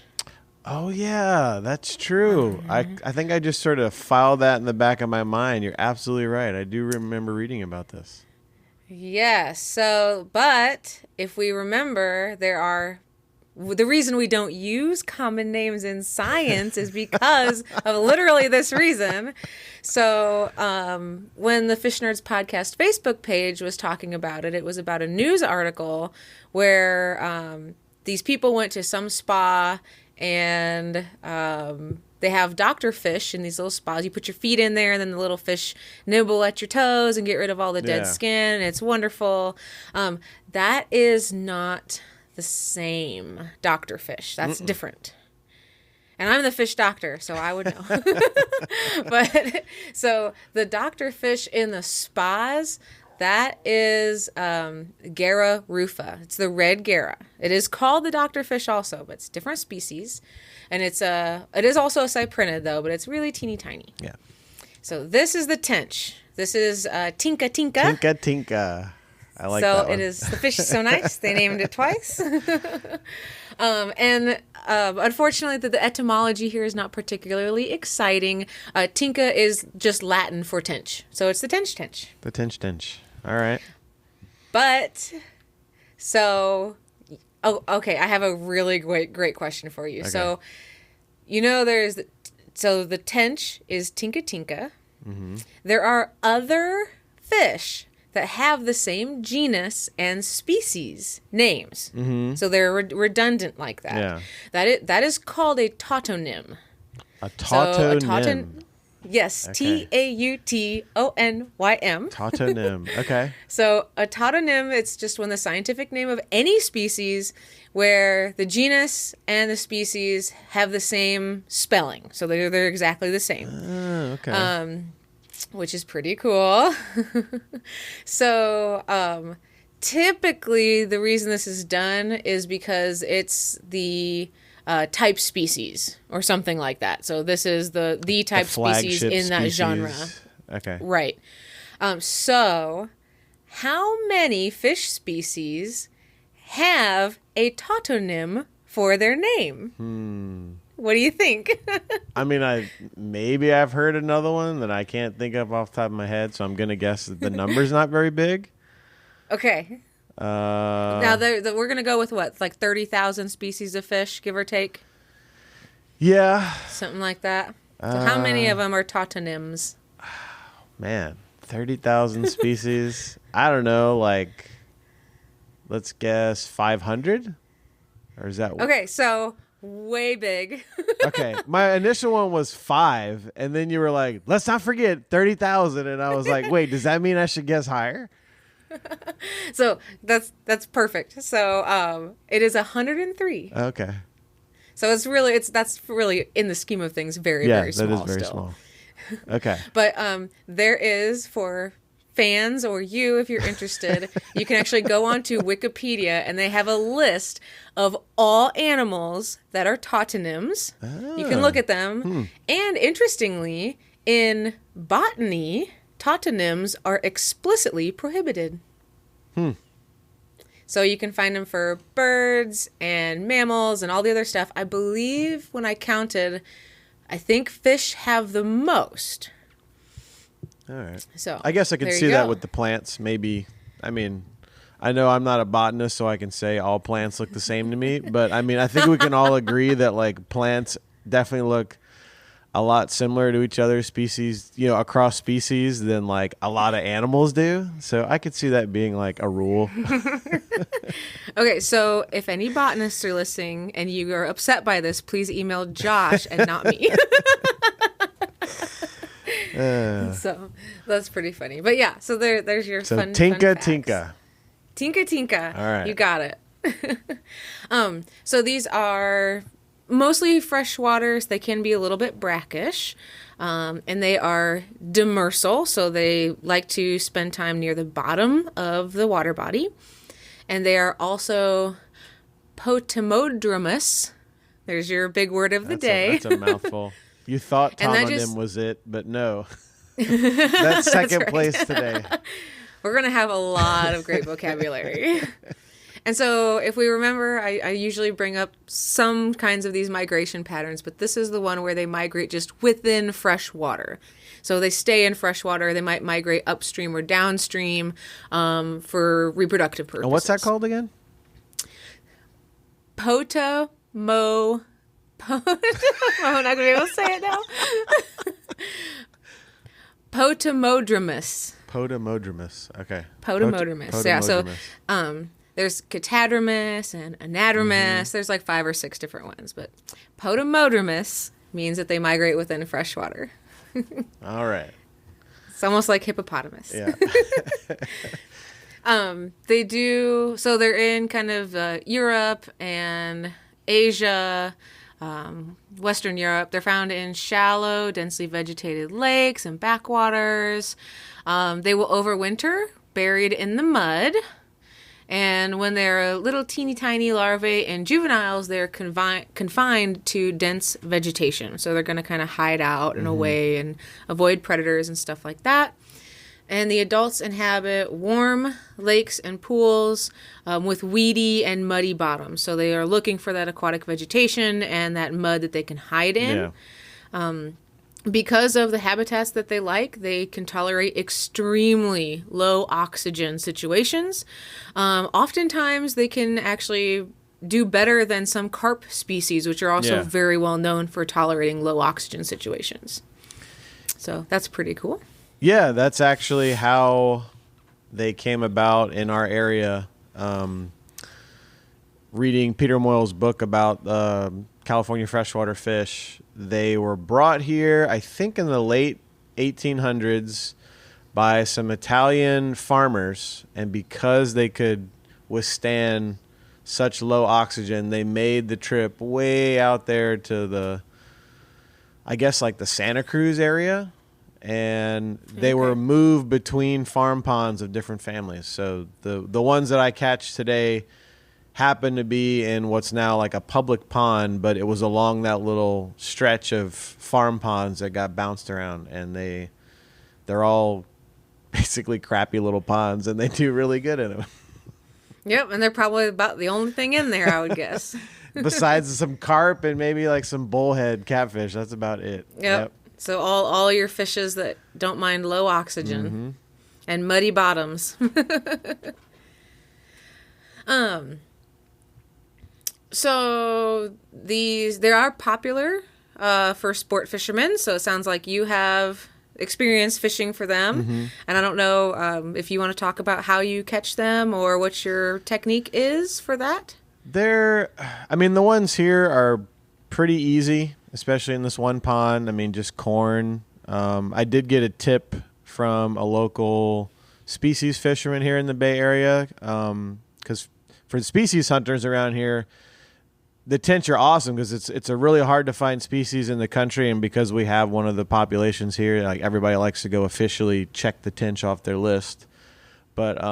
Oh, yeah, that's true. I think I just sort of filed that in the back of my mind. You're absolutely right. I do remember reading about this. Yes. So, but if we remember, the reason we don't use common names in science is because of literally this reason. So when the Fish Nerds Podcast Facebook page was talking about it, it was about a news article where these people went to some spa and they have doctor fish in these little spas. You put your feet in there and then the little fish nibble at your toes and get rid of all the dead skin. It's wonderful. That is not the same doctor fish. That's different. And I'm the fish doctor, so I would know. But so the doctor fish in the spas, that is Gara rufa. It's the red Gara. It is called the doctor fish also, but it's a different species. And it is also a cyprinid though, but it's really teeny tiny. Yeah. So this is the tench. This is Tinka Tinka. Tinka Tinka. I like that one. So it is, the fish is so nice, they named it twice. And unfortunately, the etymology here is not particularly exciting. Tinka is just Latin for tench. So it's the tench. The tench. All right. But, so, okay, I have a really great question for you. Okay. So, the tench is Tinka Tinka. Mm-hmm. There are other fish that have the same genus and species names. Mm-hmm. So they're redundant like that. Yeah. That is called a tautonym. A tautonym. Yes, Okay. Tautonym. Tautonym. Okay. So a tautonym, it's just when the scientific name of any species where the genus and the species have the same spelling. So they're exactly the same. Okay. Which is pretty cool. So typically the reason this is done is because it's the type species or something like that. So this is the type species in that genre. Okay. Right. So how many fish species have a tautonym for their name? What do you think? I mean, maybe I've heard another one that I can't think of off the top of my head, so I'm going to guess that the number's not very big. Okay. Now, we're going to go with what? Like 30,000 species of fish, give or take? Yeah. Something like that. So how many of them are tautonyms? Man, 30,000 species. I don't know, like, let's guess 500? Or is that... Okay, so way big. Okay, my initial one was 5, and then you were like, let's not forget 30,000, and I was like, wait, does that mean I should guess higher? So that's perfect. So it is 103. Okay. So that's really in the scheme of things very very small. Yeah, that is very still. small. Okay. But there is, for fans or you if you're interested, you can actually go on to Wikipedia and they have a list of all animals that are tautonyms. You can look at them. And interestingly, in botany, tautonyms are explicitly prohibited. So you can find them for birds and mammals and all the other stuff. I believe when I counted, I think fish have the most. All right. So I guess I can see that with the plants. Maybe, I mean, I know I'm not a botanist, so I can say all plants look the same to me. But I mean, I think we can all agree that like plants definitely look a lot similar to each other species, across species than like a lot of animals do. So I could see that being like a rule. Okay, so if any botanists are listening and you are upset by this, please email Josh and not me. So that's pretty funny. But yeah, so there's your fun Tinka facts. Tinka. Tinka. All right. You got it. So these are mostly freshwaters. They can be a little bit brackish. And they are demersal, so they like to spend time near the bottom of the water body. And they are also potamodromous. There's your big word of the day. That's a mouthful. You thought tomonym was it, but no. That's second right. place today. We're going to have a lot of great vocabulary. And so if we remember, I usually bring up some kinds of these migration patterns, but this is the one where they migrate just within fresh water. So they stay in fresh water. They might migrate upstream or downstream for reproductive purposes. And what's that called again? I'm not going to be able to say it now. Potamodromous. Potamodromous. Okay. Potamodromous. Yeah. So there's catadromous and anadromous. There's like 5 or 6 different ones, but potamodromous means that they migrate within fresh water. All right. It's almost like hippopotamus. Yeah. They do, so they're in kind of Europe and Asia, Western Europe. They're found in shallow, densely vegetated lakes and backwaters. They will overwinter buried in the mud. And when they're little teeny tiny larvae and juveniles, they're confined to dense vegetation. So they're going to kind of hide out and away and avoid predators and stuff like that. And the adults inhabit warm lakes and pools with weedy and muddy bottoms. So they are looking for that aquatic vegetation and that mud that they can hide in. Yeah. Because of the habitats that they like, they can tolerate extremely low oxygen situations. Oftentimes, they can actually do better than some carp species, which are also very well known for tolerating low oxygen situations. So that's pretty cool. Yeah, that's actually how they came about in our area. Reading Peter Moyle's book about California freshwater fish, they were brought here, I think, in the late 1800s by some Italian farmers, and because they could withstand such low oxygen, they made the trip way out there to the, I guess, like the Santa Cruz area, and they were moved between farm ponds of different families. So the ones that I catch today happened to be in what's now like a public pond, but it was along that little stretch of farm ponds that got bounced around, and they're all basically crappy little ponds, and they do really good in them. Yep, and they're probably about the only thing in there, I would guess. Besides some carp and maybe like some bullhead catfish, that's about it. Yep. So all your fishes that don't mind low oxygen and muddy bottoms. So they are popular for sport fishermen. So it sounds like you have experience fishing for them. And I don't know if you want to talk about how you catch them or what your technique is for that. The ones here are pretty easy, especially in this one pond. I mean, just corn. I did get a tip from a local species fisherman here in the Bay Area, because for species hunters around here, the tench are awesome because it's a really hard to find species in the country, and because we have one of the populations here, like everybody likes to go officially check the tench off their list. But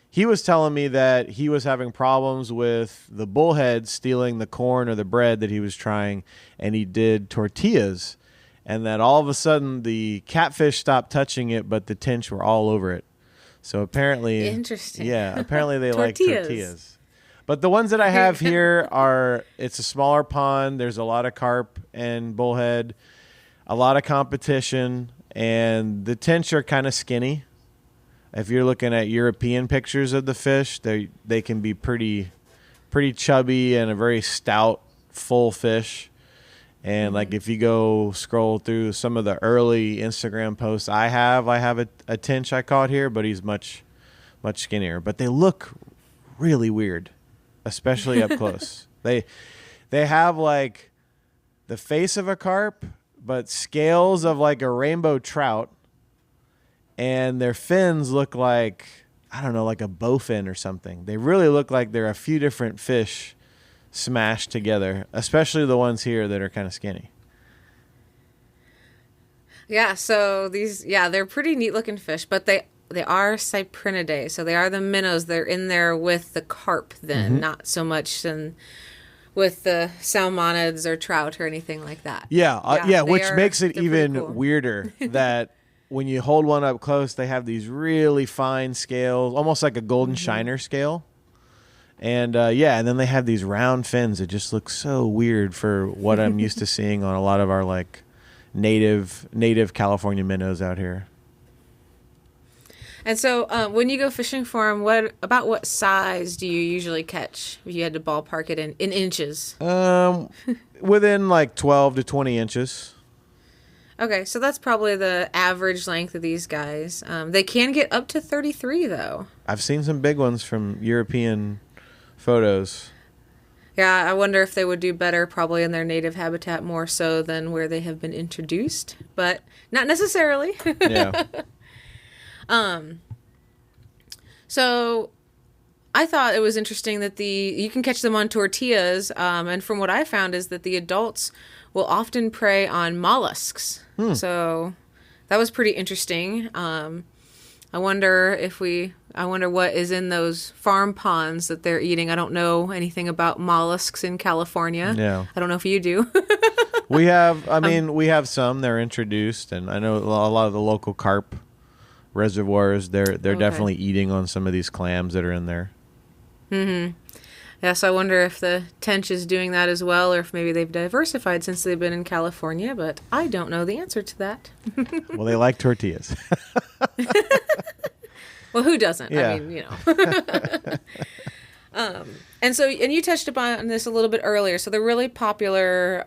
he was telling me that he was having problems with the bullhead stealing the corn or the bread that he was trying, and he did tortillas, and that all of a sudden the catfish stopped touching it, but the tench were all over it. So apparently, interesting. Yeah, apparently they like tortillas. But the ones that I have here it's a smaller pond. There's a lot of carp and bullhead, a lot of competition, and the tench are kind of skinny. If you're looking at European pictures of the fish, they can be pretty chubby and a very stout, full fish. And like if you go scroll through some of the early Instagram posts I have a tench I caught here, but he's much skinnier. But they look really weird, especially up close. They have like the face of a carp, but scales of like a rainbow trout, and their fins look like, I don't know, like a bowfin or something. They really look like they're a few different fish smashed together, especially the ones here that are kind of skinny. Yeah, so they're pretty neat looking fish, but they are cyprinidae, so they are the minnows. They're in there with the carp then, not so much with the salmonids or trout or anything like that. Yeah, which makes it even weirder that when you hold one up close, they have these really fine scales, almost like a golden shiner scale. And and then they have these round fins that just look so weird for what I'm used to seeing on a lot of our like native California minnows out here. And so when you go fishing for them, what size do you usually catch if you had to ballpark it in inches? Within like 12 to 20 inches. Okay, so that's probably the average length of these guys. They can get up to 33, though. I've seen some big ones from European photos. Yeah, I wonder if they would do better probably in their native habitat more so than where they have been introduced, but not necessarily. Yeah. So I thought it was interesting that you can catch them on tortillas, and from what I found is that the adults will often prey on mollusks. So that was pretty interesting. I wonder what is in those farm ponds that they're eating. I don't know anything about mollusks in California. Yeah. I don't know if you do. We have some. They're introduced, and I know a lot of the local carp reservoirs, they're definitely eating on some of these clams that are in there. Yeah, so I wonder if the tench is doing that as well, or if maybe they've diversified since they've been in California, but I don't know the answer to that. Well, they like tortillas. Well, who doesn't? Yeah. I mean, And you touched upon this a little bit earlier. So they're really popular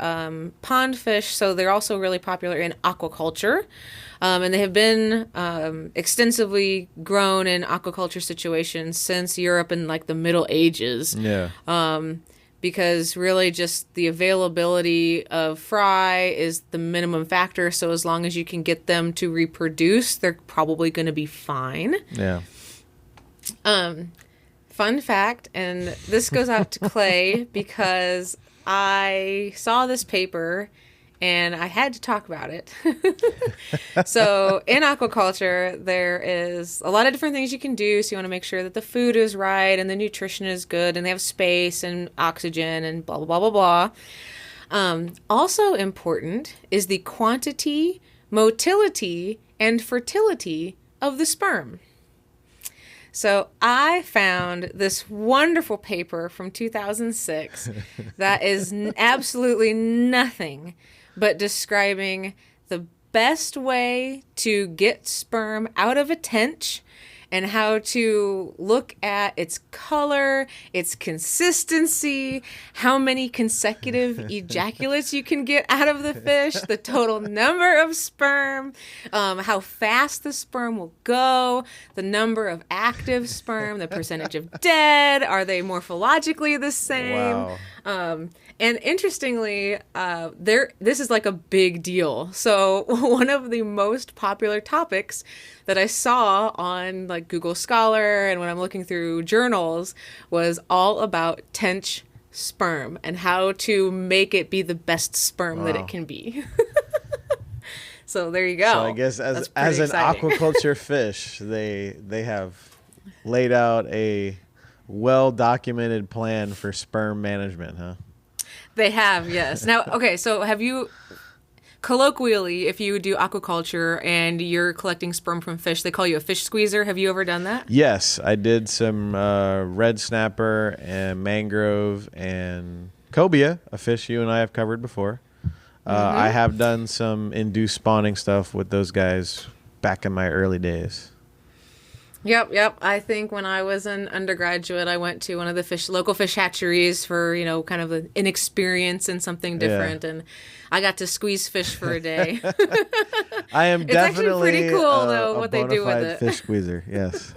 pond fish. So they're also really popular in aquaculture. And they have been extensively grown in aquaculture situations since Europe in like the Middle Ages. Yeah. Because really just the availability of fry is the minimum factor. So as long as you can get them to reproduce, they're probably going to be fine. Yeah. Fun fact, and this goes out to Clay because I saw this paper and I had to talk about it. So in aquaculture, there is a lot of different things you can do. So you want to make sure that the food is right and the nutrition is good and they have space and oxygen and blah, blah, blah, blah, blah. Also important is the quantity, motility, and fertility of the sperm. So I found this wonderful paper from 2006 that is absolutely nothing but describing the best way to get sperm out of a tench and how to look at its color, its consistency, how many consecutive ejaculates you can get out of the fish, the total number of sperm, how fast the sperm will go, the number of active sperm, the percentage of dead, are they morphologically the same? Wow. And interestingly, this is like a big deal. So one of the most popular topics that I saw on like Google Scholar and when I'm looking through journals was all about tench sperm and how to make it be the best sperm that it can be. So there you go. So I guess as an exciting. aquaculture fish, they have laid out a well-documented plan for sperm management, huh? They have, yes. Now, okay, so have you, colloquially, if you do aquaculture and you're collecting sperm from fish, they call you a fish squeezer. Have you ever done that? Yes, I did some red snapper and mangrove and cobia, a fish you and I have covered before. I have done some induced spawning stuff with those guys back in my early days. Yep. I think when I was an undergraduate, I went to one of the local fish hatcheries for, kind of an inexperience and something different. Yeah. And I got to squeeze fish for a day. I am it's definitely actually pretty cool, though, what they do with it. Fish squeezer, yes.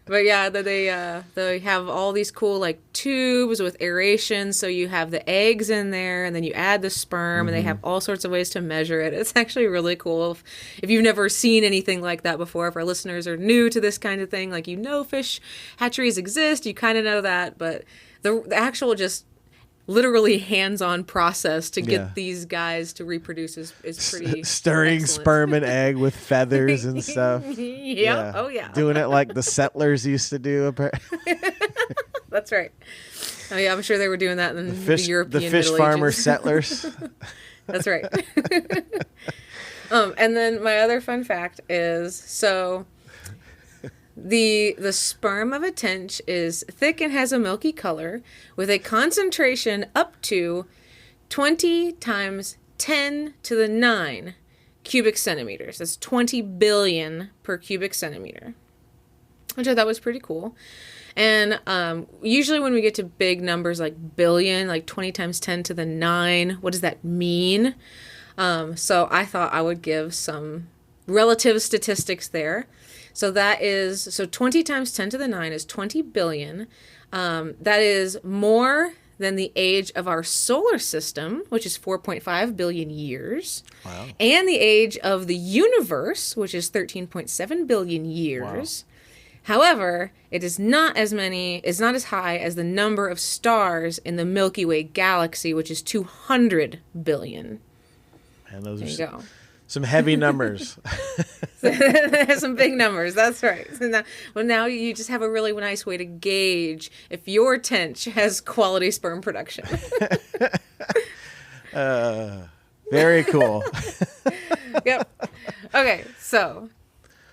But yeah, they have all these cool like tubes with aeration. So you have the eggs in there and then you add the sperm and they have all sorts of ways to measure it. It's actually really cool. If you've never seen anything like that before, if our listeners are new to this kind of thing, like, fish hatcheries exist, you kind of know that. But the actual just literally hands-on process to get these guys to reproduce is pretty stirring excellent. Sperm and egg with feathers and stuff. Yeah. Oh yeah, doing it like the settlers used to do. That's right. Oh yeah, I'm sure they were doing that in the European the fish Middle farmer Ages. settlers. That's right. And then my other fun fact is The sperm of a tench is thick and has a milky color with a concentration up to 20 times 10 to the 9 cubic centimeters. That's 20 billion per cubic centimeter, which I thought was pretty cool. And usually when we get to big numbers like billion, like 20 times 10 to the 9, what does that mean? So I thought I would give some relative statistics there. So 20 times 10 to the 9 is 20 billion. That is more than the age of our solar system, which is 4.5 billion years. Wow. And the age of the universe, which is 13.7 billion years. Wow. However, it is not as high as the number of stars in the Milky Way galaxy, which is 200 billion. And those there you go. Some heavy numbers. Some big numbers. That's right. So now you just have a really nice way to gauge if your tench has quality sperm production. Very cool. Yep. Okay. So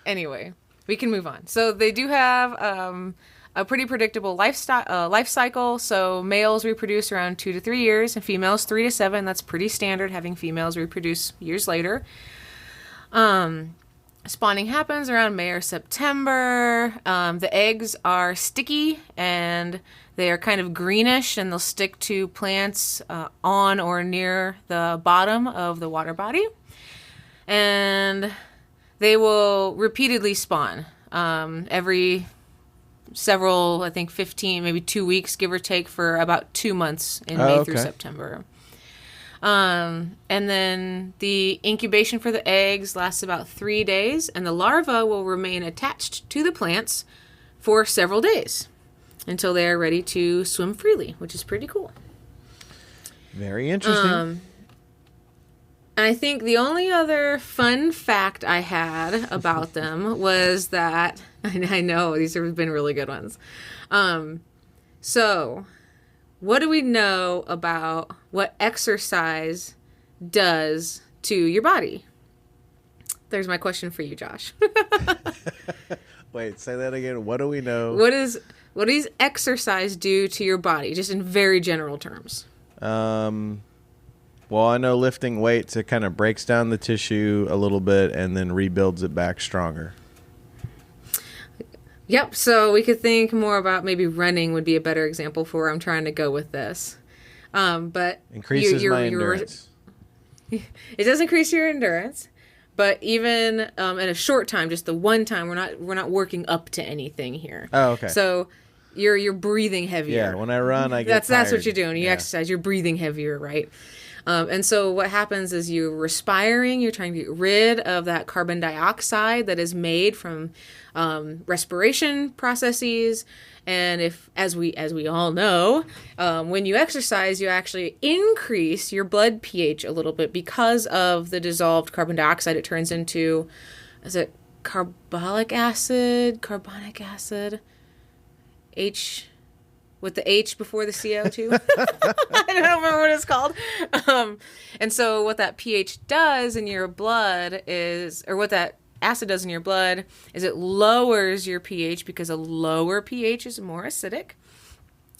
anyway, we can move on. So they do have a pretty predictable life cycle. So males reproduce around 2 to 3 years and females 3 to 7. That's pretty standard, having females reproduce years later. Spawning happens around May or September. The eggs are sticky and they are kind of greenish, and they'll stick to plants on or near the bottom of the water body. And they will repeatedly spawn every several, I think 15, maybe 2 weeks, give or take, for about 2 months in May through September. And then the incubation for the eggs lasts about 3 days, and the larva will remain attached to the plants for several days until they are ready to swim freely, which is pretty cool. Very interesting. I think the only other fun fact I had about them was that, I know these have been really good ones. So, what do we know about what exercise does to your body? There's my question for you, Josh. Wait, say that again. What do we know? What does exercise do to your body, just in very general terms? Well, I know lifting weights, it kind of breaks down the tissue a little bit and then rebuilds it back stronger. Yep, so we could think more about maybe running would be a better example for where I'm trying to go with this. But increases my endurance. It does increase your endurance, but even in a short time, just the one time, we're not working up to anything here. Oh, okay. So you're breathing heavier. Yeah, when I run, I get That's what you're doing. You exercise, you're breathing heavier, right? And so what happens is you're respiring, you're trying to get rid of that carbon dioxide that is made from respiration processes. And as we all know, when you exercise, you actually increase your blood pH a little bit because of the dissolved carbon dioxide. It turns into, is it carbonic acid, with the H before the CO2. I don't remember what it's called. And so what that pH does in your blood is, or what that acid does in your blood, is it lowers your pH because a lower pH is more acidic.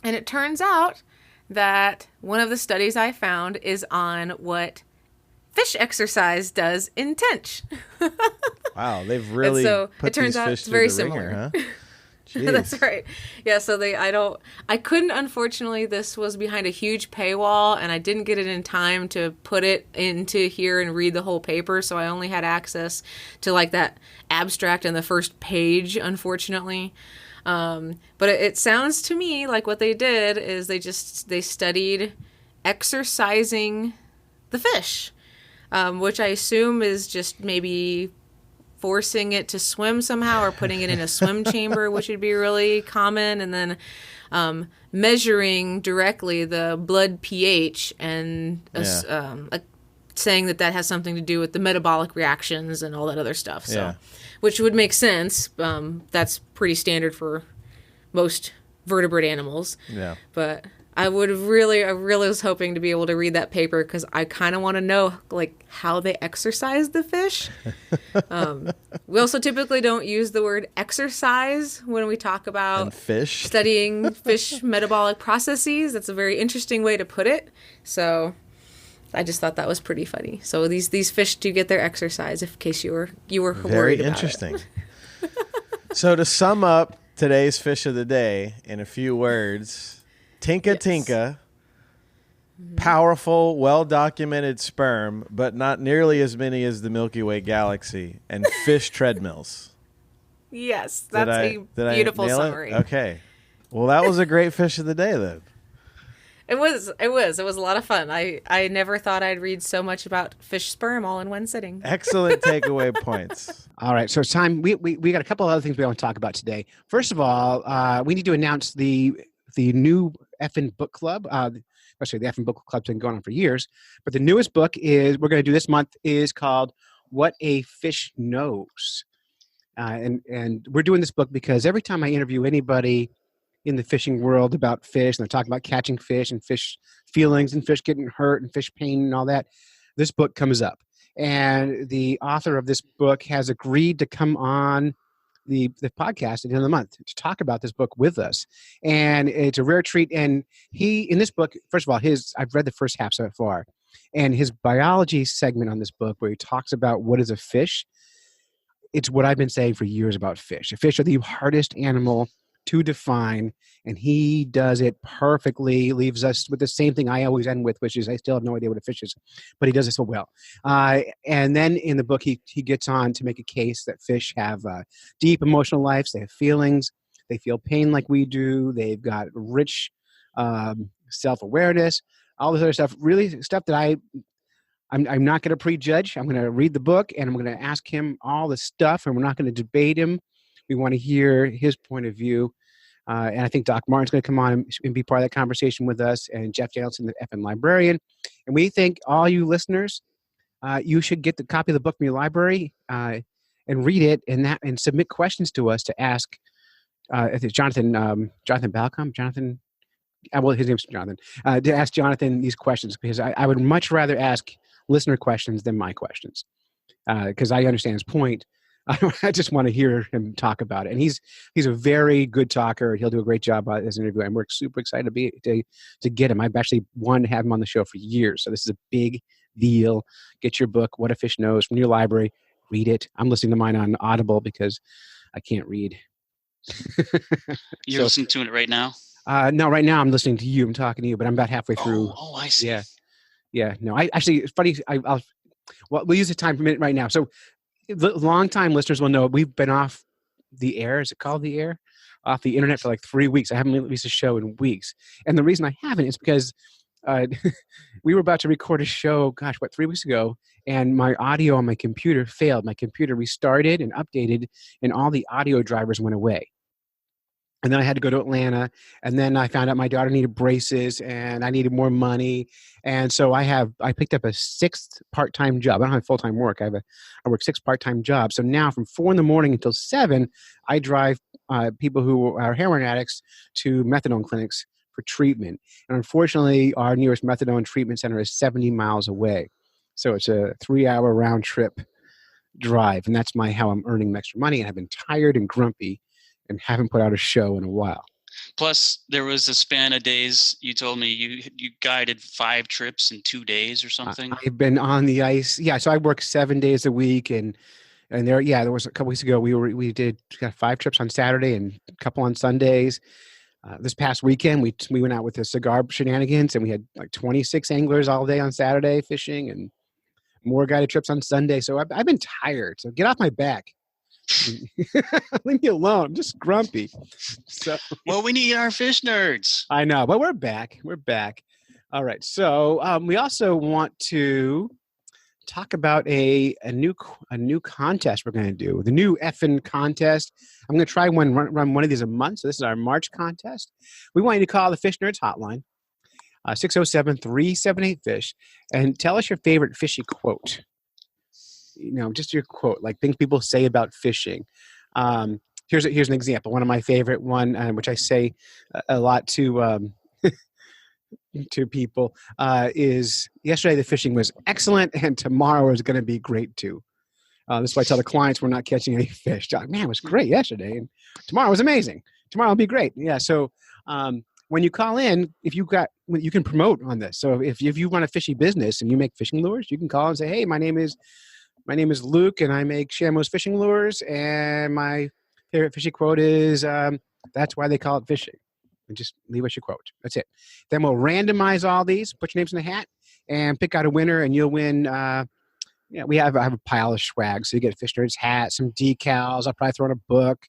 And it turns out that one of the studies I found is on what fish exercise does in Tench. Wow, they've really put these fish through the ringer, huh? That's right. Yeah, so I couldn't, unfortunately, this was behind a huge paywall, and I didn't get it in time to put it into here and read the whole paper, so I only had access to like that abstract and the first page, unfortunately. But it sounds to me like what they did is they studied exercising the fish, which I assume is just maybe forcing it to swim somehow or putting it in a swim chamber, which would be really common, and then measuring directly the blood pH and saying that has something to do with the metabolic reactions and all that other stuff. So, which would make sense. That's pretty standard for most vertebrate animals. Yeah. But I really was hoping to be able to read that paper because I kind of want to know like how they exercise the fish. We also typically don't use the word exercise when we talk about studying fish metabolic processes. That's a very interesting way to put it. So I just thought that was pretty funny. So these fish do get their exercise, in case you were worried about it. Very interesting. So to sum up today's fish of the day in a few words. Tinka Tinka, powerful, well-documented sperm, but not nearly as many as the Milky Way galaxy, and fish treadmills. Yes, that's a beautiful summary. Okay. Well, that was a great fish of the day, then. It was a lot of fun. I never thought I'd read so much about fish sperm all in one sitting. Excellent takeaway points. All right, so it's time. We got a couple of other things we want to talk about today. First of all, we need to announce the new effing book club. Especially the effing book club's been going on for years. But the newest book we're going to do this month is called What a Fish Knows. And we're doing this book because every time I interview anybody in the fishing world about fish, and they're talking about catching fish and fish feelings and fish getting hurt and fish pain and all that, this book comes up. And the author of this book has agreed to come on the podcast at the end of the month to talk about this book with us. And it's a rare treat. And in this book, first of all, I've read the first half so far, and his biology segment on this book where he talks about what is a fish, it's what I've been saying for years about fish. Fish are the hardest animal to define, and he does it perfectly. Leaves us with the same thing I always end with, which is I still have no idea what a fish is, but he does it so well. And then in the book, he gets on to make a case that fish have deep emotional lives. They have feelings. They feel pain like we do. They've got rich self-awareness, all this other stuff. Really stuff that I'm not going to prejudge. I'm going to read the book, and I'm going to ask him all the stuff, and we're not going to debate him. We want to hear his point of view. And I think Doc Martin's going to come on and be part of that conversation with us, and Jeff Janelson, the FN librarian. And we think all you listeners, you should get the copy of the book from your library and read it and submit questions to us to ask. If it's Jonathan Balcom, well, his name's Jonathan, to ask Jonathan these questions, because I would much rather ask listener questions than my questions, because I understand his point. I just want to hear him talk about it. And he's a very good talker. He'll do a great job as an interviewer, and we're super excited to get him. I've actually wanted to have him on the show for years, so this is a big deal. Get your book, What a Fish Knows, from your library. Read it. I'm listening to mine on Audible because I can't read. You're listening to it right now? No, right now I'm listening to you. I'm talking to you, but I'm about halfway through. Oh, I see. Yeah. No, I actually, it's funny. We'll use the time per minute right now. So long-time listeners will know we've been off the air. Is it called the air? Off the internet for like 3 weeks. I haven't released a show in weeks. And the reason I haven't is because we were about to record a show, 3 weeks ago, and my audio on my computer failed. My computer restarted and updated, and all the audio drivers went away. And then I had to go to Atlanta, and then I found out my daughter needed braces, and I needed more money. And so I picked up a 6th part-time job. I don't have full-time work. I work 6 part-time jobs. So now from 4 a.m. until 7, I drive people who are heroin addicts to methadone clinics for treatment. And unfortunately, our nearest methadone treatment center is 70 miles away. So it's a 3-hour round trip drive. And that's how I'm earning extra money. And I've been tired and grumpy and haven't put out a show in a while. Plus, there was a span of days you told me you guided 5 trips in 2 days or something. I've been on the ice. Yeah, so I work 7 days a week, and there was a couple weeks ago we got 5 trips on Saturday and a couple on Sundays. This past weekend we went out with the cigar shenanigans, and we had like 26 anglers all day on Saturday fishing, and more guided trips on Sunday. So I've been tired. So get off my back. Leave me alone. I'm just grumpy. So, well, we need our fish nerds. I know, but we're back. All right. So we also want to talk about a new contest we're going to do. The new effing contest. I'm going to try run one of these a month. So this is our March contest. We want you to call the Fish Nerds hotline, 607-378-FISH, and tell us your favorite fishy quote. Just your quote, like things people say about fishing. Here's an example. One of my favorite which I say a lot to to people is, yesterday the fishing was excellent and tomorrow is going to be great too. This is why I tell the clients we're not catching any fish. Man, it was great yesterday and tomorrow was amazing. Tomorrow will be great. Yeah. So when you call in, you can promote on this. So if you run a fishy business and you make fishing lures, you can call and say, hey, my name is Luke, and I make Shamo's fishing lures, and my favorite fishing quote is, that's why they call it fishing. And just leave us your quote. That's it. Then we'll randomize all these, put your names in the hat, and pick out a winner, and you'll win. I have a pile of swag. So you get a Fish Nerds hat, some decals. I'll probably throw in a book,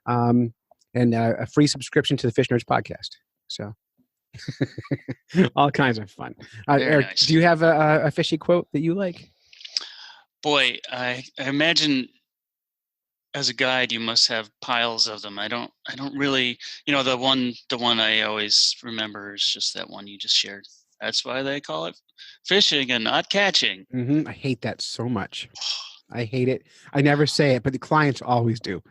and a free subscription to the Fish Nerds podcast. So all kinds of fun. Eric, nice. Do you have a fishy quote that you like? Boy, I imagine as a guide you must have piles of them. I don't really, the one I always remember is just that one you just shared. That's why they call it fishing and not catching. Mm-hmm. I hate that so much. I hate it. I never say it, but the clients always do.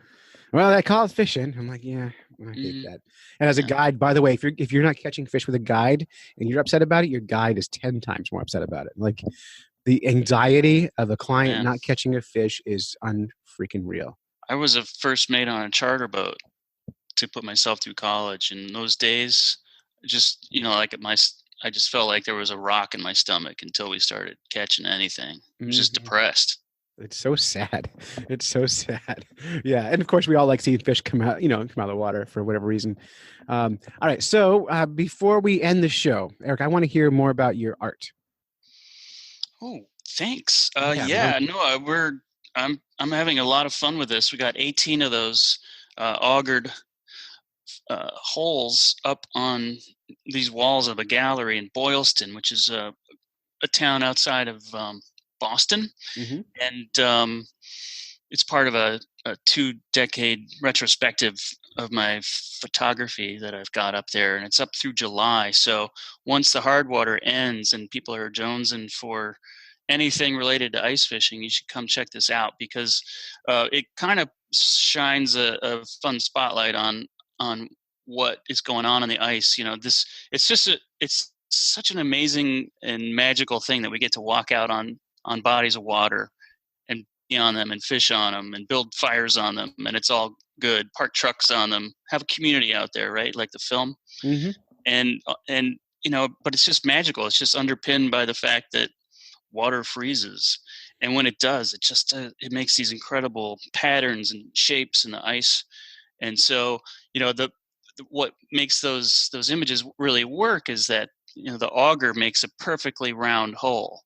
Well, they call it fishing. I'm like, yeah, I hate that. And as a guide, by the way, if you're not catching fish with a guide and you're upset about it, your guide is 10 times more upset about it. Like, the anxiety of a client not catching a fish is unfreaking real. I was a first mate on a charter boat to put myself through college. And those days, just, I just felt like there was a rock in my stomach until we started catching anything. I was just depressed. It's so sad. It's so sad. Yeah, and of course we all like seeing fish come out of the water for whatever reason. All right, so before we end the show, Erik, I want to hear more about your art. Oh, thanks. Yeah, I'm having a lot of fun with this. We got 18 of those augured holes up on these walls of a gallery in Boylston, which is a town outside of Boston, and it's part of a 2-decade retrospective of my photography that I've got up there, and it's up through July. So once the hard water ends and people are jonesing for anything related to ice fishing, you should come check this out, because it kind of shines a fun spotlight on what is going on the ice. It's such an amazing and magical thing that we get to walk out on bodies of water and be on them and fish on them and build fires on them, and it's all good. Park trucks on them, have a community out there, right? Like the film. And but it's just magical. It's just underpinned by the fact that water freezes, and when it does, it just it makes these incredible patterns and shapes in the ice. And so what makes those images really work is that the auger makes a perfectly round hole,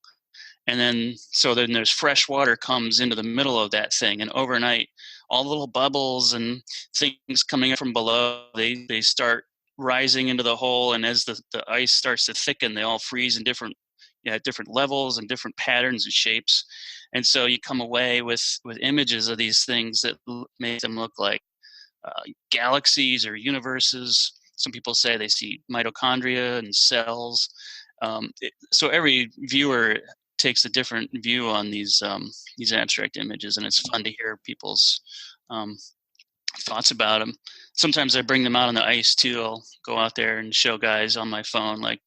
and then there's fresh water comes into the middle of that thing, and overnight all the little bubbles and things coming up from below, they start rising into the hole, and as the ice starts to thicken, they all freeze in different levels and different patterns and shapes. And so you come away with images of these things that make them look like galaxies or universes. Some people say they see mitochondria and cells. So every viewer takes a different view on these abstract images, and it's fun to hear people's thoughts about them. Sometimes I bring them out on the ice too. I'll go out there and show guys on my phone, like,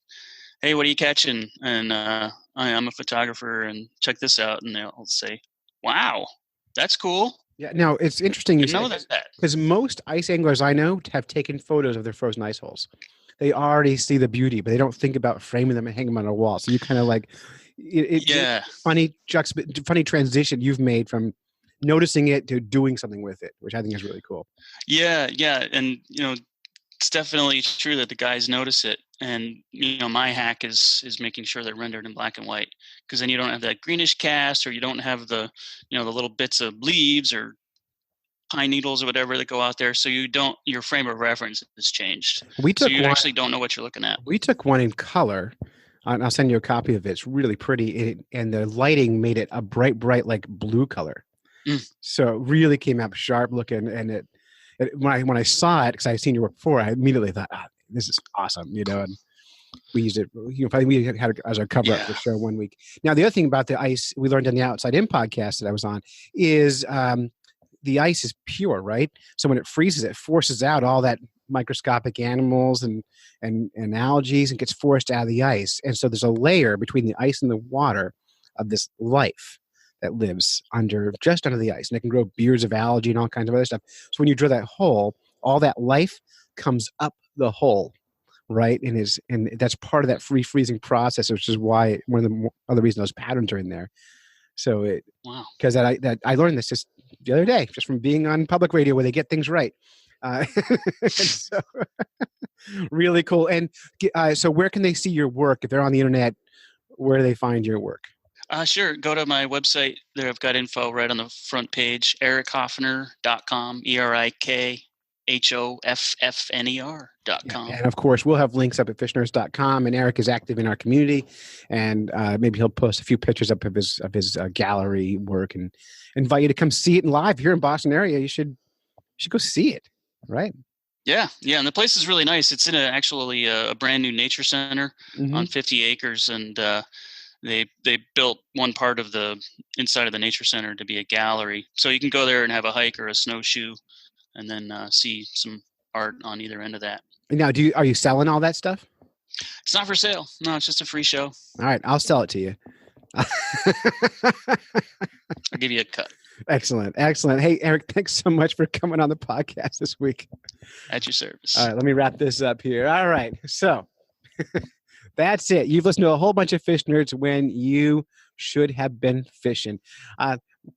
hey, what are you catching? And I'm a photographer, and check this out. And they'll say, wow, that's cool. Yeah, now it's interesting you know say that, because most ice anglers I know have taken photos of their frozen ice holes. They already see the beauty, but they don't think about framing them and hanging them on a wall. So you kind of like, funny transition you've made from noticing it to doing something with it, which I think is really cool. Yeah, and it's definitely true that the guys notice it. And my hack is making sure they're rendered in black and white, because then you don't have that greenish cast, or you don't have the the little bits of leaves or pine needles or whatever that go out there. So your frame of reference is changed. So you actually don't know what you're looking at. We took one in color. And I'll send you a copy of it. It's really pretty, and the lighting made it a bright like blue color. So it really came out sharp looking. And when I saw it, because I had seen your work before, I immediately thought, this is awesome, and we used it. We had it as our cover up for the show one week. Now, the other thing about the ice we learned on the Outside In podcast that I was on is the ice is pure, right? So when it freezes, it forces out all that microscopic animals and algae, and gets forced out of the ice. And so there's a layer between the ice and the water of this life that lives just under the ice, and it can grow beards of algae and all kinds of other stuff. So when you drill that hole, all that life comes up the hole, right? And that's part of that freezing process, which is why one of the other reasons those patterns are in there. So because I learned this just the other day, just from being on public radio where they get things right. So really cool. And so where can they see your work if they're on the internet? Where do they find your work? Sure. Go to my website. There I've got info right on the front page, erikhoffner.com, ErikHoffner.com. And of course, we'll have links up at fishnerds.com, and Erik is active in our community, and maybe he'll post a few pictures up of his gallery work and invite you to come see it live. If you're in Boston area, you should go see it, right? Yeah, and the place is really nice. It's in actually a brand new nature center on 50 acres, and they built one part of the inside of the nature center to be a gallery. So you can go there and have a hike or a snowshoe, and then see some art on either end of that. Now, are you selling all that stuff? It's not for sale. No, it's just a free show. All right, I'll sell it to you. I'll give you a cut. Excellent. Hey, Erik, thanks so much for coming on the podcast this week. At your service. All right, let me wrap this up here. All right, so that's it. You've listened to a whole bunch of Fish Nerds when you should have been fishing.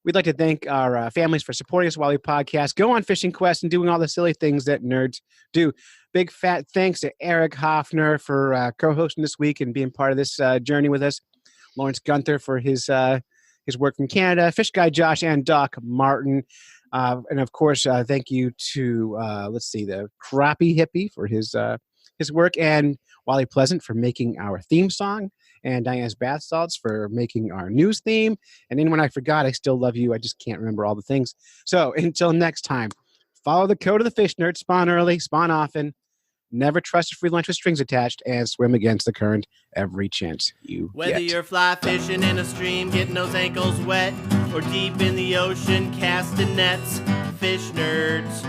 We'd like to thank our families for supporting us while we podcast, go on fishing quests, and doing all the silly things that nerds do. Big fat thanks to Erik Hoffner for co-hosting this week and being part of this journey with us. Lawrence Gunther for his work from Canada. Fish Guy Josh and Doc Martin. And of course, thank you to the Crappie Hippie for his work, and Wally Pleasant for making our theme song, and Diana's Bath Salts for making our news theme. And anyone I forgot, I still love you. I just can't remember all the things. So until next time, follow the code of the fish nerd. Spawn early, spawn often. Never trust a free lunch with strings attached, and swim against the current every chance you Whether get. you're fly fishing in a stream, getting those ankles wet, or deep in the ocean, casting nets, fish nerds.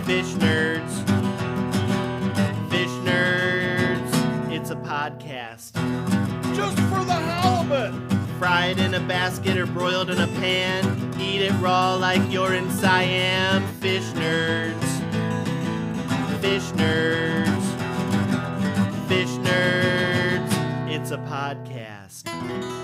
Fish nerds. Fish nerds. It's a podcast. Just for the halibut. Fried in a basket or broiled in a pan. Eat it raw like you're in Siam. Fish nerds. Fish nerds. Fish nerds. It's a podcast.